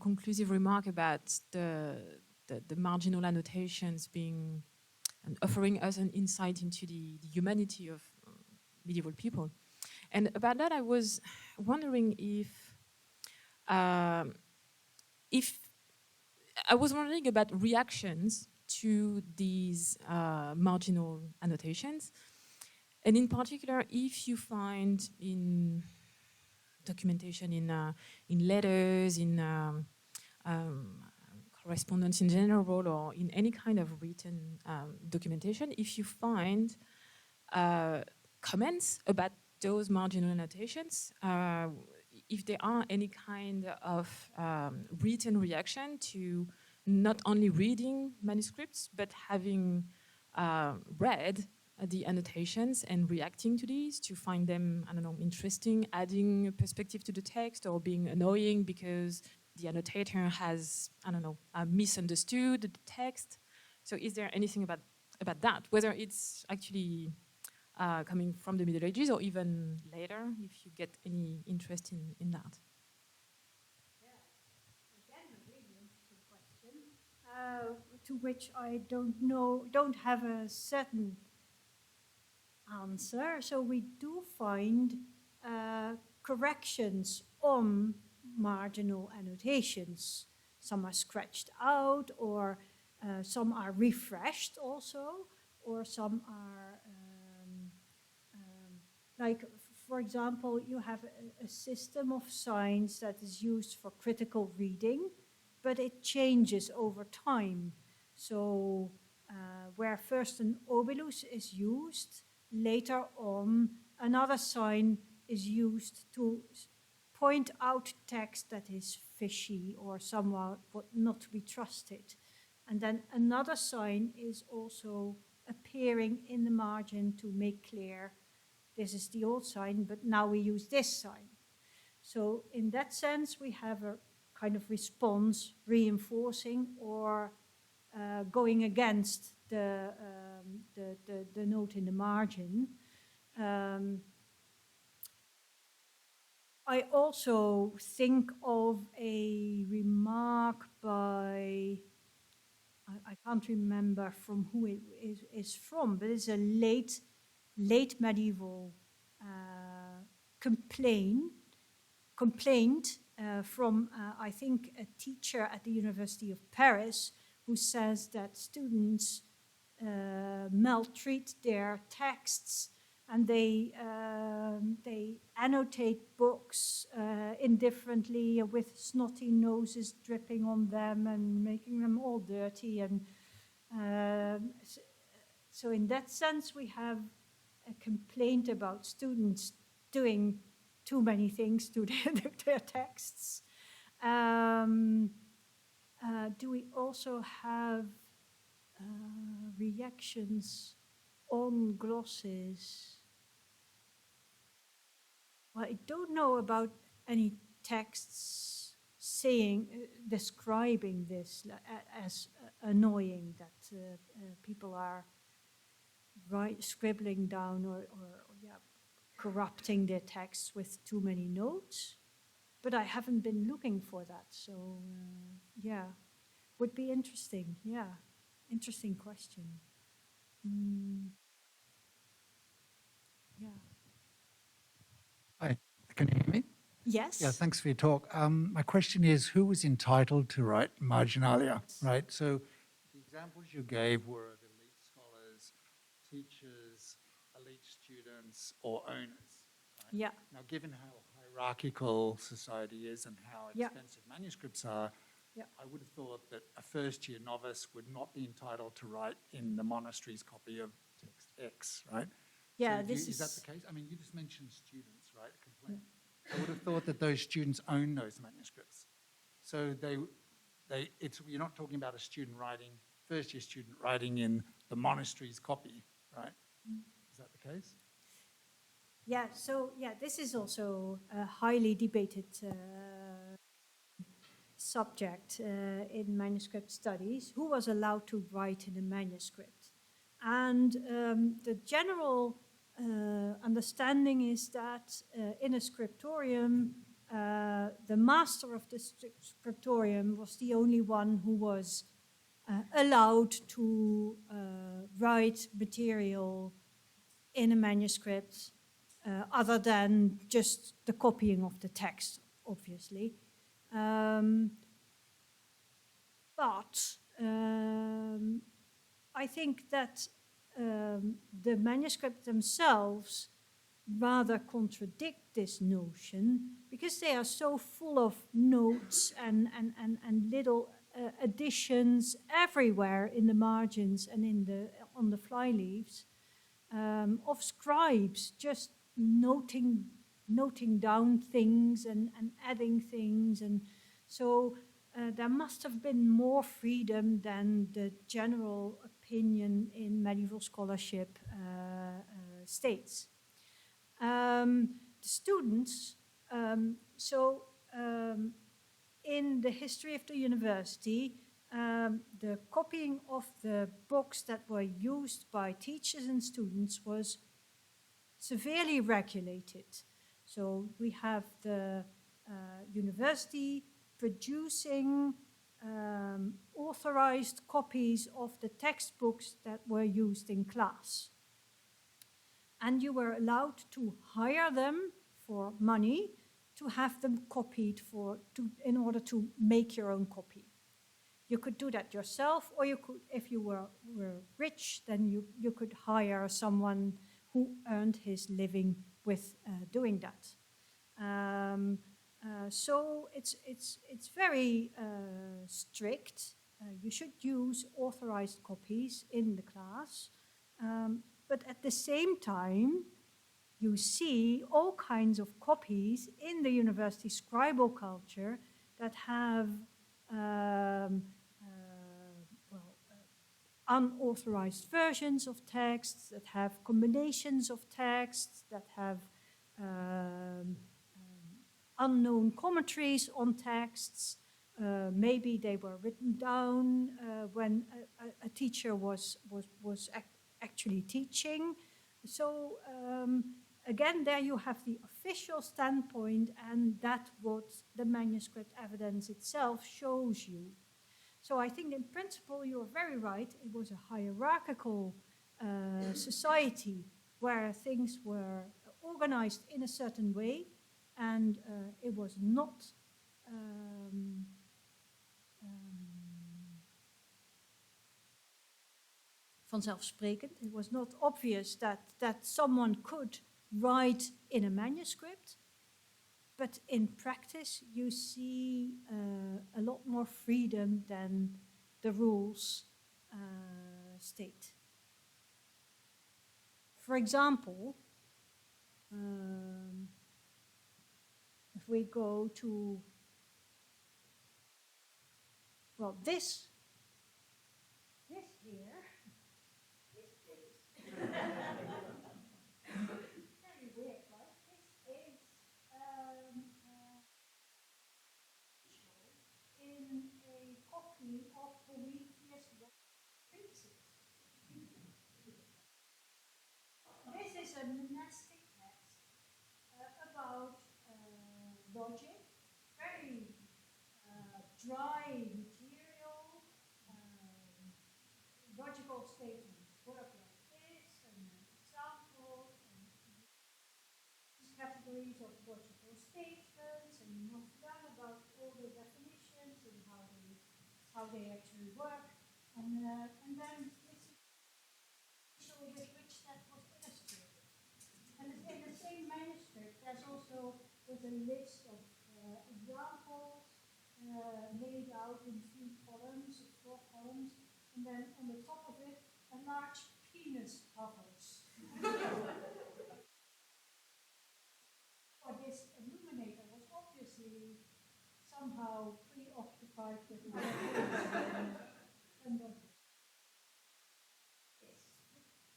conclusive remark about the marginal annotations being and offering us an insight into the humanity of medieval people. And about that, I was wondering if I was wondering about reactions to these marginal annotations. And in particular, if you find in documentation, in letters, in correspondence in general, or in any kind of written documentation, if you find comments about those marginal annotations, if there are any kind of written reaction to not only reading manuscripts, but having read the annotations and reacting to these to find them, I don't know, interesting, adding a perspective to the text, or being annoying because the annotator has, I don't know, misunderstood the text. So is there anything about that, whether it's actually coming from the Middle Ages or even later, if you get any interest in that? Yeah, again, a really interesting question, to which I don't have a certain answer. So we do find corrections on marginal annotations. Some are scratched out, or some are refreshed also, or some are like, for example, you have a system of signs that is used for critical reading, but it changes over time. So where first an obolus is used, later on another sign is used to point out text that is fishy or somewhat not to be trusted. And then another sign is also appearing in the margin to make clear this is the old sign, but now we use this sign. So in that sense, we have a kind of response reinforcing or going against the note in the margin. I also think of a remark by, I can't remember from who it is from, but it's a late late medieval complaint from, I think, a teacher at the University of Paris who says that students maltreat their texts and they annotate books indifferently with snotty noses dripping on them and making them all dirty. And so in that sense, we have a complaint about students doing too many things to their texts. Do we also have reactions on glosses? Well, I don't know about any texts saying, describing this as annoying, that people are scribbling down or corrupting their texts with too many notes. But I haven't been looking for that, so yeah, would be interesting. Yeah, interesting question. Yeah. Hi, can you hear me? Yes. Yeah, thanks for your talk. My question is, who was entitled to write marginalia, right? So the examples you gave were of elite scholars, teachers, elite students, or owners. Right? Yeah. Now, given how hierarchical society is and how Yeah. expensive manuscripts are, Yeah. I would have thought that a first-year novice would not be entitled to write in the monastery's copy of text X, right? Yeah, So this is that the case? I mean, you just mentioned students, right? Complaint. I would have thought that those students own those manuscripts. So you're not talking about a student writing, first-year student writing in the monastery's copy, right? Is that the case? Yeah, so yeah, this is also a highly debated subject in manuscript studies. Who was allowed to write in a manuscript? And the general understanding is that in a scriptorium, the master of the scriptorium was the only one who was allowed to write material in a manuscript other than just the copying of the text, obviously. But I think that the manuscripts themselves rather contradict this notion because they are so full of notes and little additions everywhere in the margins and on the flyleaves of scribes just noting down things and adding things, and so there must have been more freedom than the general opinion in medieval scholarship states. The students, in the history of the university, the copying of the books that were used by teachers and students was severely regulated. So we have the university producing authorized copies of the textbooks that were used in class. And you were allowed to hire them for money to have them copied in order to make your own copy. You could do that yourself, or you could, if you were rich, then you could hire someone who earned his living with doing that. So it's very strict. You should use authorized copies in the class, but at the same time, you see all kinds of copies in the university scribal culture that have unauthorized versions of texts, that have combinations of texts, that have unknown commentaries on texts. Maybe they were written down when a teacher was actually teaching. So again, there you have the official standpoint, and that's what the manuscript evidence itself shows you. So I think in principle you're very right. It was a hierarchical society where things were organized in a certain way, and it was not vanzelfsprekend. It was not obvious that someone could write in a manuscript, but in practice you see a lot more freedom than the rules state. For example, if we go to, well, this here, very weird, right? This is in a copy of Prometheus Princess. This is a monastic text about logic, very dry material, logical statements work like this, and examples, and these categories of logical statements, and you must learn about all the definitions and how they actually work, and then this is with which that was illustrated. And in the same manuscript, there's a list of examples laid out in 3 columns, 4 columns, and then on the top of it, a large penis hovers. Or this illuminator was obviously somehow preoccupied with the and this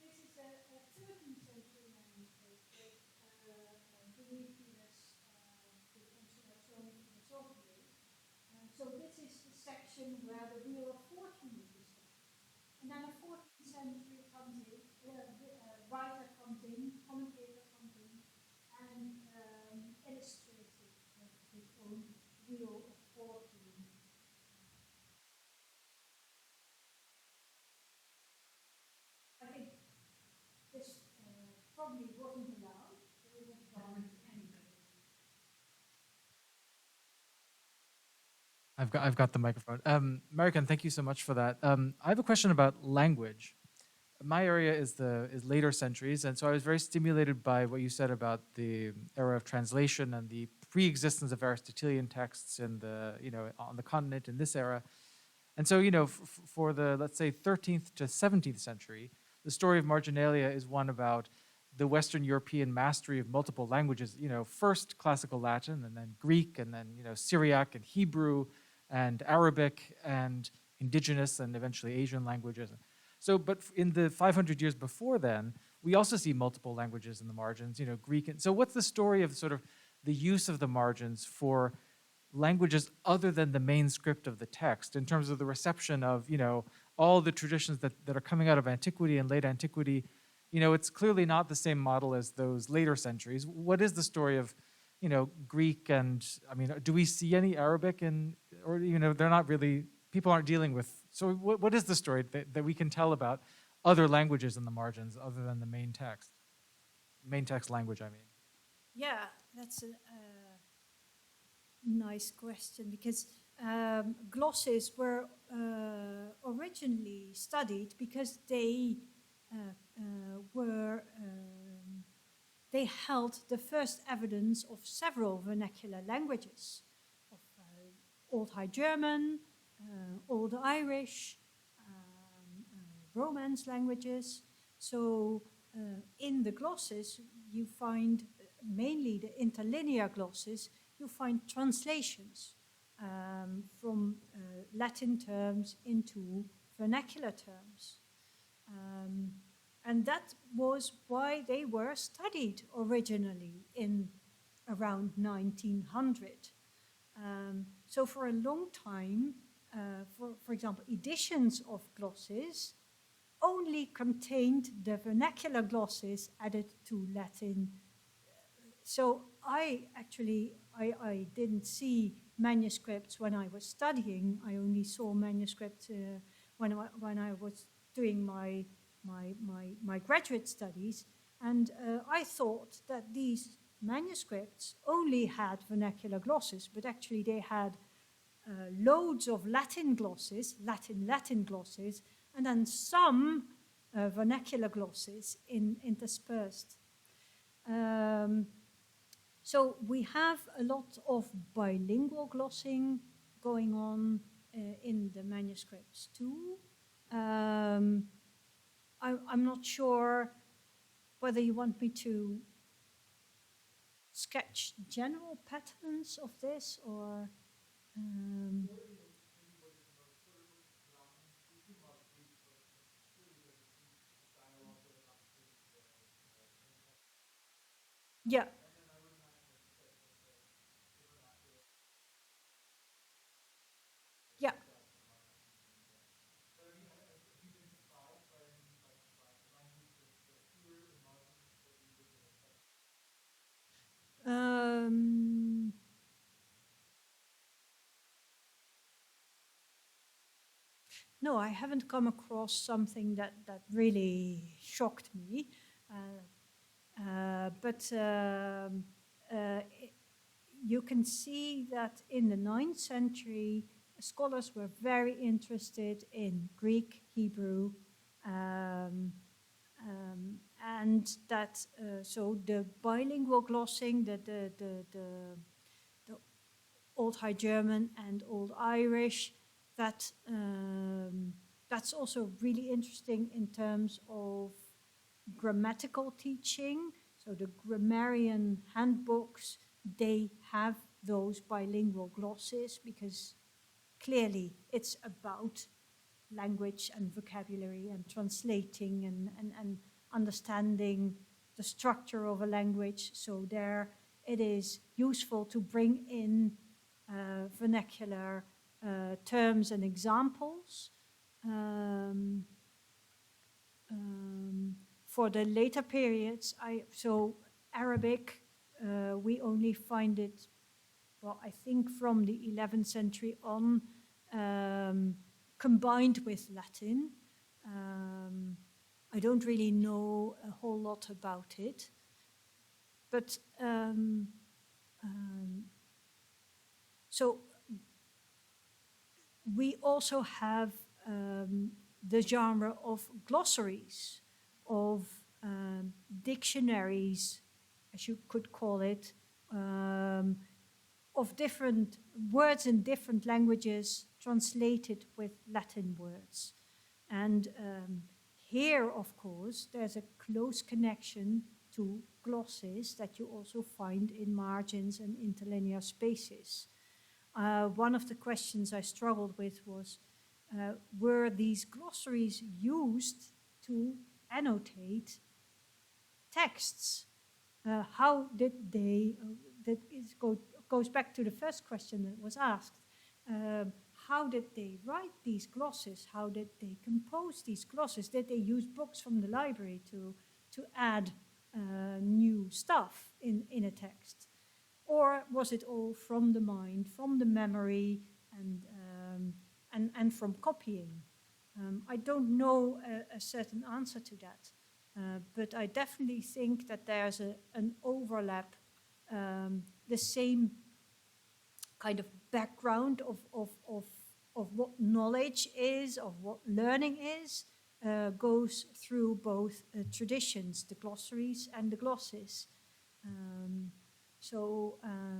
is a 13th century manuscript with Prometheus, the Consolatione Philosophiae. So this is the section where the Wheel of Fortune is discussed. And then a 14th century comes in, writer comes in, commentator comes in, and illustrates it with his own Wheel of Fortune. I think this probably wasn't allowed, so it was done anyway. I've got the microphone. Mariken, thank you so much for that. I have a question about language. My area is later centuries, and so I was very stimulated by what you said about the era of translation and the pre-existence of Aristotelian texts in on the continent in this era. And so, for the, let's say, 13th to 17th century, the story of marginalia is one about the Western European mastery of multiple languages, first classical Latin, and then Greek, and then, Syriac and Hebrew, and Arabic, and indigenous, and eventually Asian languages. So, but in the 500 years before then, we also see multiple languages in the margins, Greek. And so what's the story of sort of the use of the margins for languages other than the main script of the text in terms of the reception of, all the traditions that are coming out of antiquity and late antiquity? It's clearly not the same model as those later centuries. What is the story of, Greek and, do we see any Arabic or they're not really, people aren't dealing with, so what is the story that we can tell about other languages in the margins other than the main text? Main text language, I mean. Yeah, that's a nice question, because glosses were originally studied because they they held the first evidence of several vernacular languages, of Old High German, Old Irish, Romance languages. So in the glosses, you find, mainly the interlinear glosses, you find translations from Latin terms into vernacular terms. And that was why they were studied originally in around 1900. So for a long time, for example, editions of glosses only contained the vernacular glosses added to Latin. So I didn't see manuscripts when I was studying. I only saw manuscripts when I was doing my graduate studies. And I thought that these manuscripts only had vernacular glosses, but actually they had loads of Latin glosses, Latin glosses, and then some vernacular glosses interspersed. So we have a lot of bilingual glossing going on in the manuscripts too. I'm not sure whether you want me to sketch general patterns of this or... yeah. Yeah. No, I haven't come across something that really shocked me. But you can see that in the 9th century, scholars were very interested in Greek, Hebrew, and that so the bilingual glossing, the Old High German and Old Irish, that's also really interesting in terms of grammatical teaching. So the grammarian handbooks, they have those bilingual glosses because clearly it's about language and vocabulary and translating and understanding the structure of a language. So there it is useful to bring in vernacular terms and examples. For the later periods, so Arabic, we only find it, well, I think from the 11th century on, combined with Latin. I don't really know a whole lot about it, but so we also have the genre of glossaries, of dictionaries, as you could call it, of different words in different languages translated with Latin words. And here, of course, there's a close connection to glosses that you also find in margins and interlinear spaces. One of the questions I struggled with was, were these glossaries used to annotate texts? How did they, goes back to the first question that was asked, how did they write these glosses? How did they compose these glosses? Did they use books from the library to add new stuff in a text? Or was it all from the mind, from the memory, and from copying? I don't know a certain answer to that, but I definitely think that there's an overlap, the same kind of background of what knowledge is, of what learning is, goes through both traditions, the glossaries and the glosses. So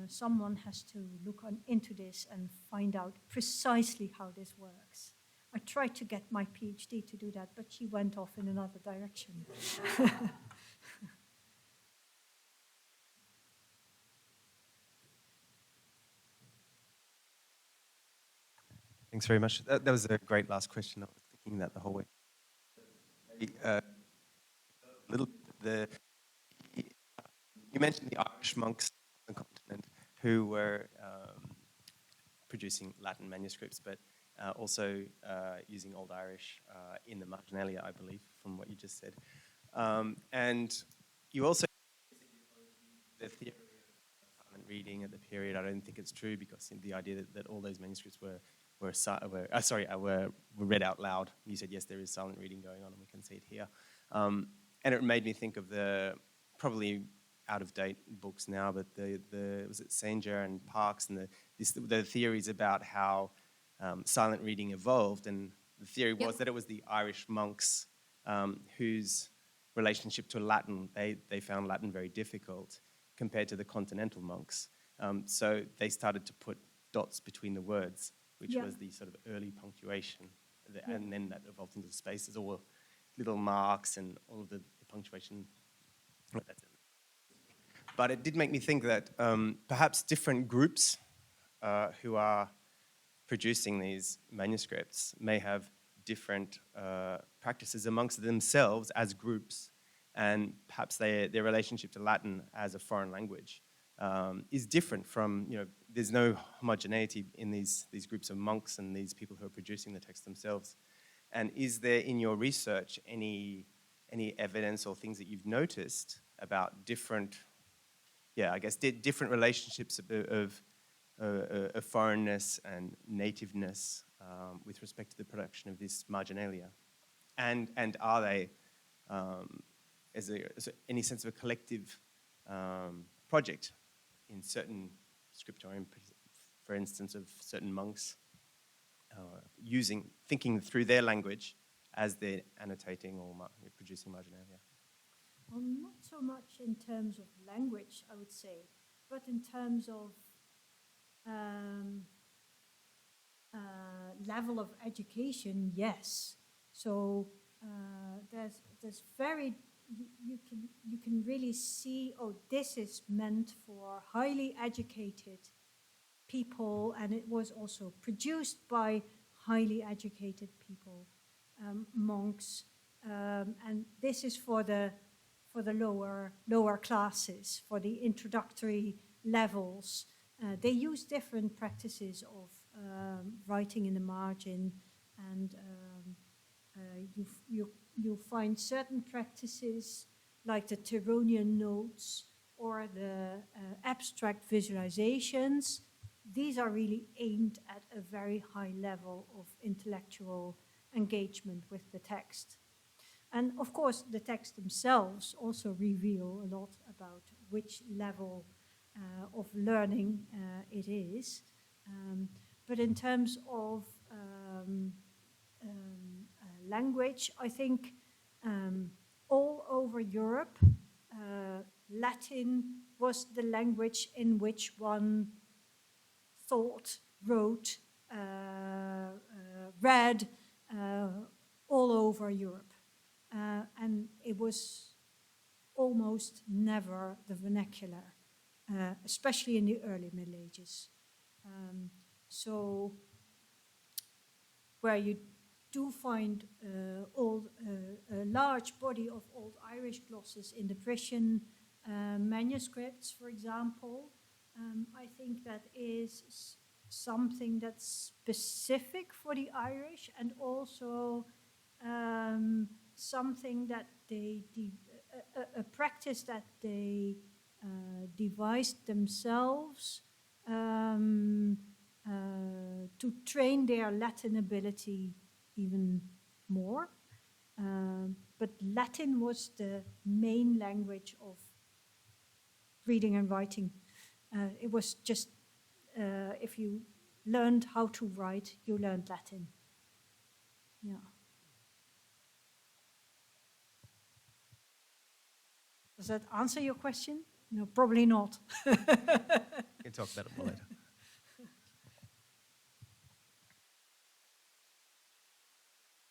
someone has to look into this and find out precisely how this works. I tried to get my PhD to do that, but she went off in another direction. Thanks very much. That was a great last question. I was thinking that the whole way. You mentioned the Irish monks on the continent who were producing Latin manuscripts, but also using Old Irish in the marginalia, I believe, from what you just said. And you also the theory of silent reading at the period. I don't think it's true because the idea that all those manuscripts were read out loud. You said yes, there is silent reading going on, and we can see it here. And it made me think of the probably out-of-date books now, but was it Sanger and Parks and the theories about how silent reading evolved, and the theory was that it was the Irish monks whose relationship to Latin, they found Latin very difficult compared to the continental monks. So they started to put dots between the words, which was the sort of early punctuation, and then that evolved into the spaces, or little marks and all of the punctuation. But it did make me think that perhaps different groups who are producing these manuscripts may have different practices amongst themselves as groups, and perhaps their relationship to Latin as a foreign language is different from, there's no homogeneity in these groups of monks and these people who are producing the text themselves. And is there in your research any evidence or things that you've noticed about different, different relationships of foreignness and nativeness with respect to the production of this marginalia? And are they, is there any sense of a collective project in certain scriptorium, for instance, of certain monks thinking through their language as they're annotating or producing marginalia? Well, not so much in terms of language, I would say, but in terms of level of education, yes. So there's very, you can really see, oh, this is meant for highly educated people, and it was also produced by highly educated people, monks, and this is for the lower classes, for the introductory levels. They use different practices of writing in the margin, and you find certain practices like the Tironian notes or the abstract visualizations. These are really aimed at a very high level of intellectual engagement with the text. And of course, the texts themselves also reveal a lot about which level of learning it is. But in terms of language, I think all over Europe, Latin was the language in which one thought, wrote, read all over Europe. And it was almost never the vernacular, especially in the early Middle Ages. So where you do find a large body of Old Irish glosses in the Prussian manuscripts, for example, I think that is something that's specific for the Irish, and also something that a practice that they devised themselves to train their Latin ability even more. But Latin was the main language of reading and writing. It was just, if you learned how to write, you learned Latin. Yeah. Does that answer your question? No, probably not. We can talk about it more later.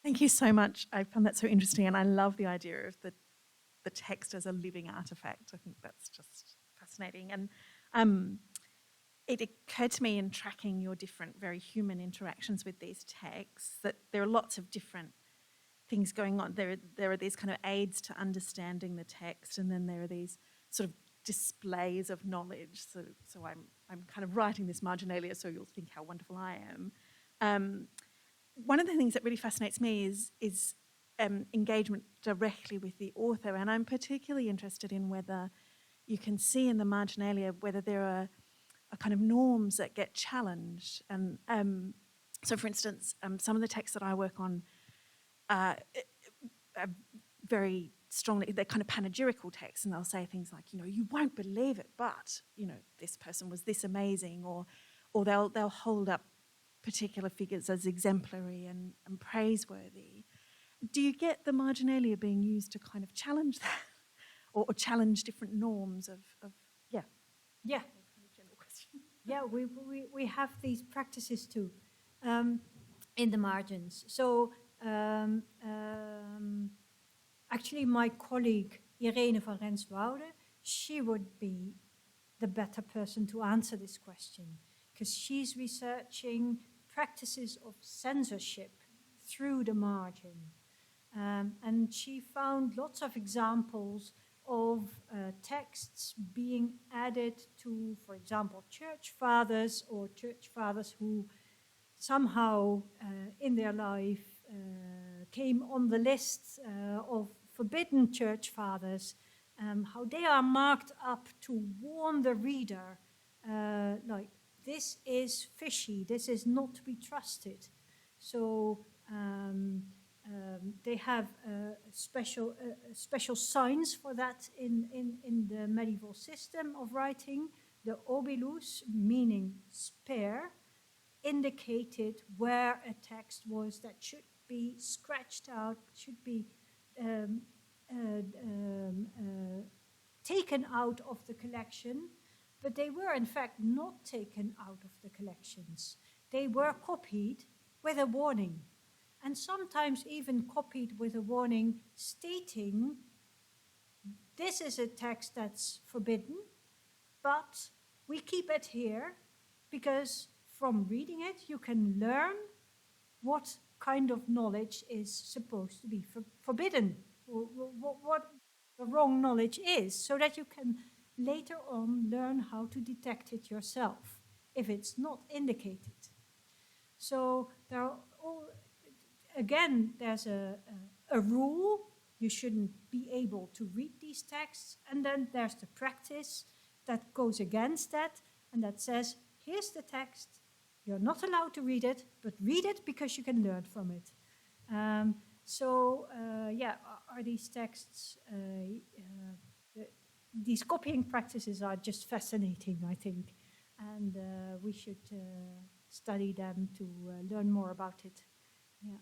Thank you so much. I found that so interesting, and I love the idea of the text as a living artifact. I think that's just fascinating. And it occurred to me in tracking your different, very human interactions with these texts that there are lots of different things going on. There are these kind of aids to understanding the text, and then there are these sort of displays of knowledge. So I'm kind of writing this marginalia, so you'll think how wonderful I am. One of the things that really fascinates me is engagement directly with the author, and I'm particularly interested in whether you can see in the marginalia whether there are kind of norms that get challenged. And so, for instance, some of the texts that I work on are very strongly, they're kind of panegyrical texts, and they'll say things like, you know, you won't believe it, but, you know, this person was this amazing, or they'll hold up particular figures as exemplary and praiseworthy. Do you get the marginalia being used to kind of challenge that, or challenge different norms of yeah? Yeah. Kind of general question. Yeah, we have these practices too, in the margins. So actually my colleague Irene van Renswoude, she would be the better person to answer this question, because she's researching practices of censorship through the margin. And she found lots of examples of texts being added to, for example, church fathers, or church fathers who somehow in their life came on the list of forbidden church fathers, how they are marked up to warn the reader, like, this is fishy, this is not to be trusted. So they have special signs for that in the medieval system of writing. The obilus, meaning spare, indicated where a text was that should be scratched out, should be taken out of the collection, but they were in fact not taken out of the collections. They were copied with a warning, and sometimes even copied with a warning stating, this is a text that's forbidden, but we keep it here because from reading it you can learn what kind of knowledge is supposed to be forbidden, or what the wrong knowledge is, so that you can later on learn how to detect it yourself if it's not indicated. So there are again, there's a rule, you shouldn't be able to read these texts, and then there's the practice that goes against that, and that says, here's the text, you're not allowed to read it, but read it because you can learn from it. Yeah, are these texts, these copying practices are just fascinating, I think, and we should study them to learn more about it. Yeah.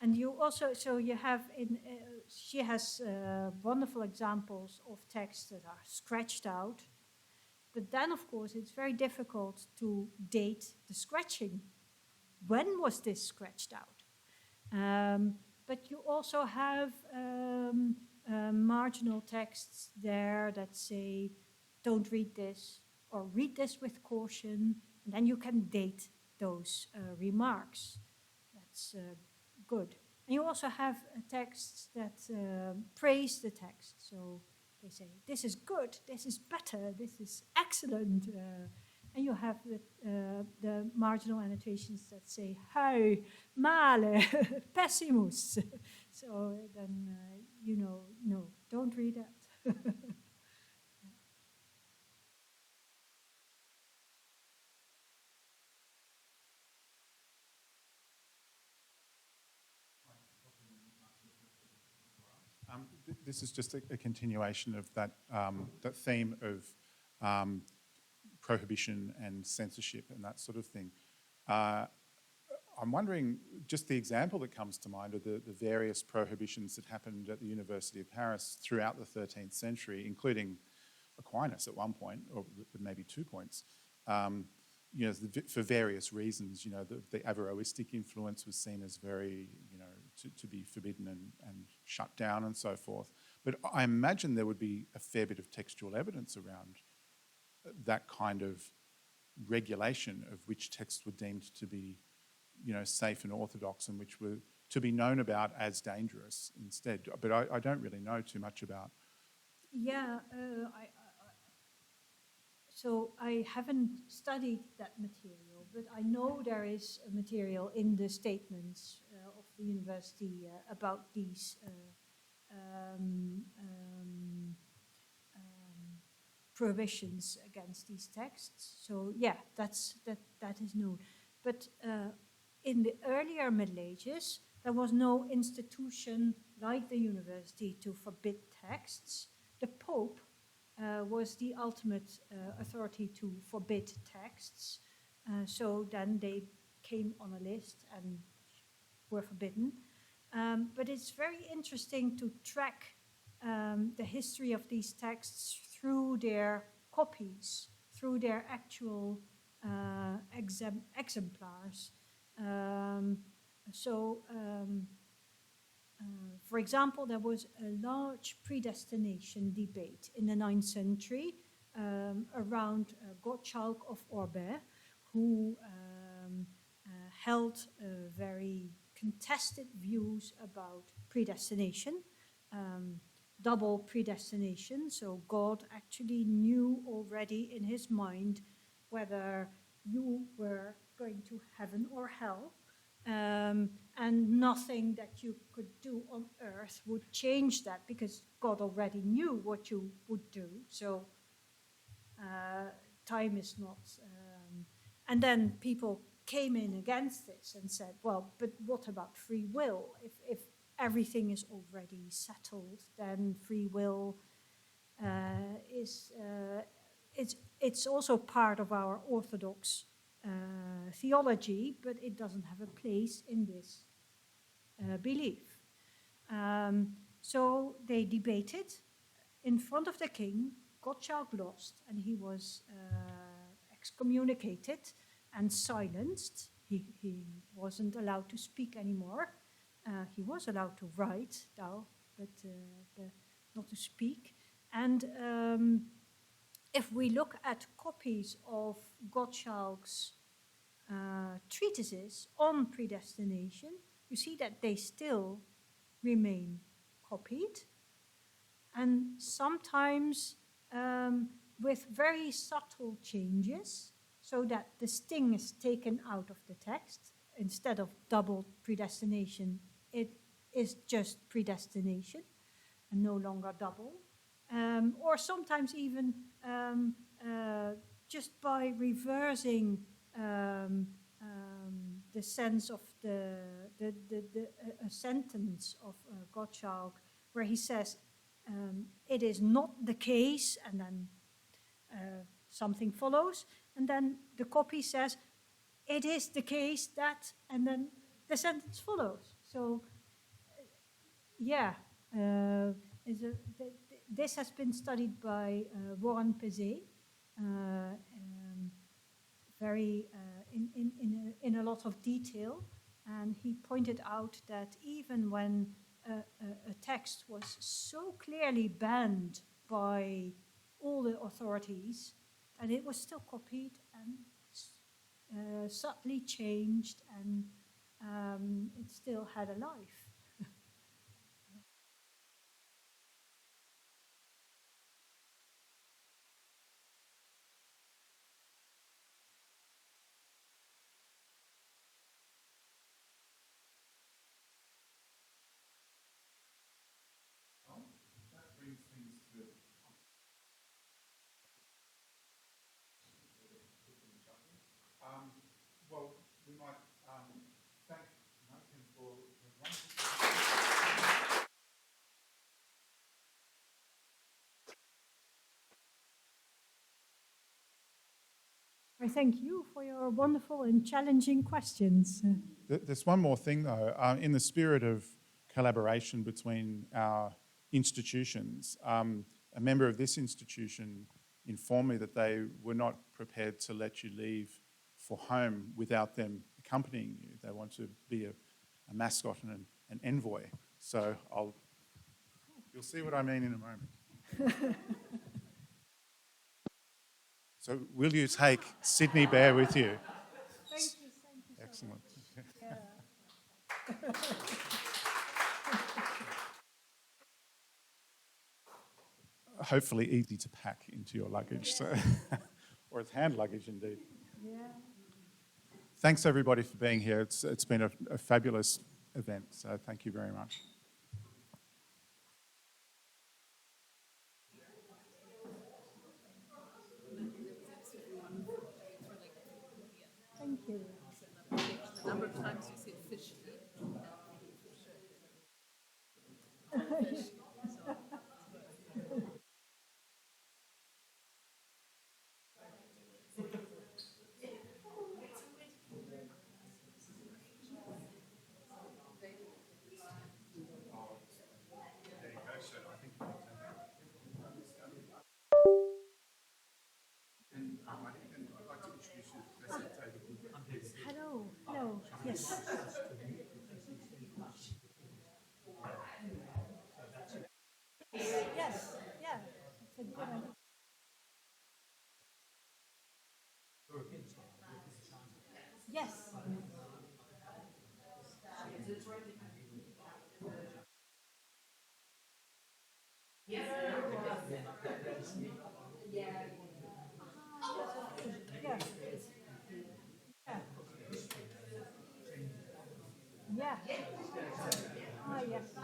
And you also, so you have, she has wonderful examples of texts that are scratched out, but then of course it's very difficult to date the scratching. When was this scratched out? But you also have marginal texts there that say, don't read this, or read this with caution, and then you can date those remarks. That's good. And you also have texts that praise the text. So they say, this is good, this is better, this is excellent. And you have the marginal annotations that say, hoi, male, pessimus. So then, you know, no, don't read that. This is just a continuation of that, that theme of prohibition and censorship and that sort of thing. I'm wondering, just the example that comes to mind of the various prohibitions that happened at the University of Paris throughout the 13th century, including Aquinas at one point, or maybe 2 points. You know, for various reasons, you know, the Averroistic influence was seen as very, you know, to be forbidden and shut down and so forth. But I imagine there would be a fair bit of textual evidence around that kind of regulation of which texts were deemed to be, you know, safe and orthodox, and which were to be known about as dangerous instead. But I don't really know too much about. Yeah, so I haven't studied that material, but I know there is a material in the statements of the university about these prohibitions against these texts. So yeah, that is known. But in the earlier Middle Ages, There was no institution like the university to forbid texts. The Pope was the ultimate authority to forbid texts. So then they came on a list and were forbidden. But it's very interesting to track the history of these texts through their copies, through their actual exemplars. For example, there was a large predestination debate in the 9th century around Gottschalk of Orbais, who held very contested views about predestination, double predestination. So God actually knew already in his mind whether you were going to heaven or hell. And nothing that you could do on earth would change that, because God already knew what you would do. So time is not. And then people came in against this and said, well, but what about free will? If everything is already settled, then free will it's also part of our Orthodox theology, but it doesn't have a place in this belief. So they debated in front of the king. Gottschalk lost, and he was excommunicated and silenced. He wasn't allowed to speak anymore. He was allowed to write, though, but not to speak. And if we look at copies of Gottschalk's treatises on predestination, you see that they still remain copied, and sometimes with very subtle changes, so that the sting is taken out of the text. Instead of double predestination, it is just predestination and no longer double. Or sometimes even just by reversing the sense of a sentence of Gottschalk, where he says, it is not the case, and then something follows, and then the copy says, it is the case that, and then the sentence follows. So, yeah, this has been studied by Warren Pesay, very in a lot of detail, and he pointed out that even when a text was so clearly banned by all the authorities, and it was still copied and subtly changed, and it still had a life. Well, we might thank Mariken for her wonderful. I thank you for your wonderful and challenging questions. There's one more thing, though. In the spirit of collaboration between our institutions, a member of this institution informed me that they were not prepared to let you leave for home without them accompanying you. They want to be a mascot and an envoy. So you'll see what I mean in a moment. So will you take Sydney Bear with you? Thank you Excellent. so much. Hopefully easy to pack into your luggage, so or it's hand luggage indeed. Yeah. Thanks everybody for being here. It's been a fabulous event, so thank you very much. Thank you. The number of times you said fish. Hello, hello, yes. Yes, yeah, it's a good idea. Yes. Yeah. Yeah. Yeah. Ah, yes.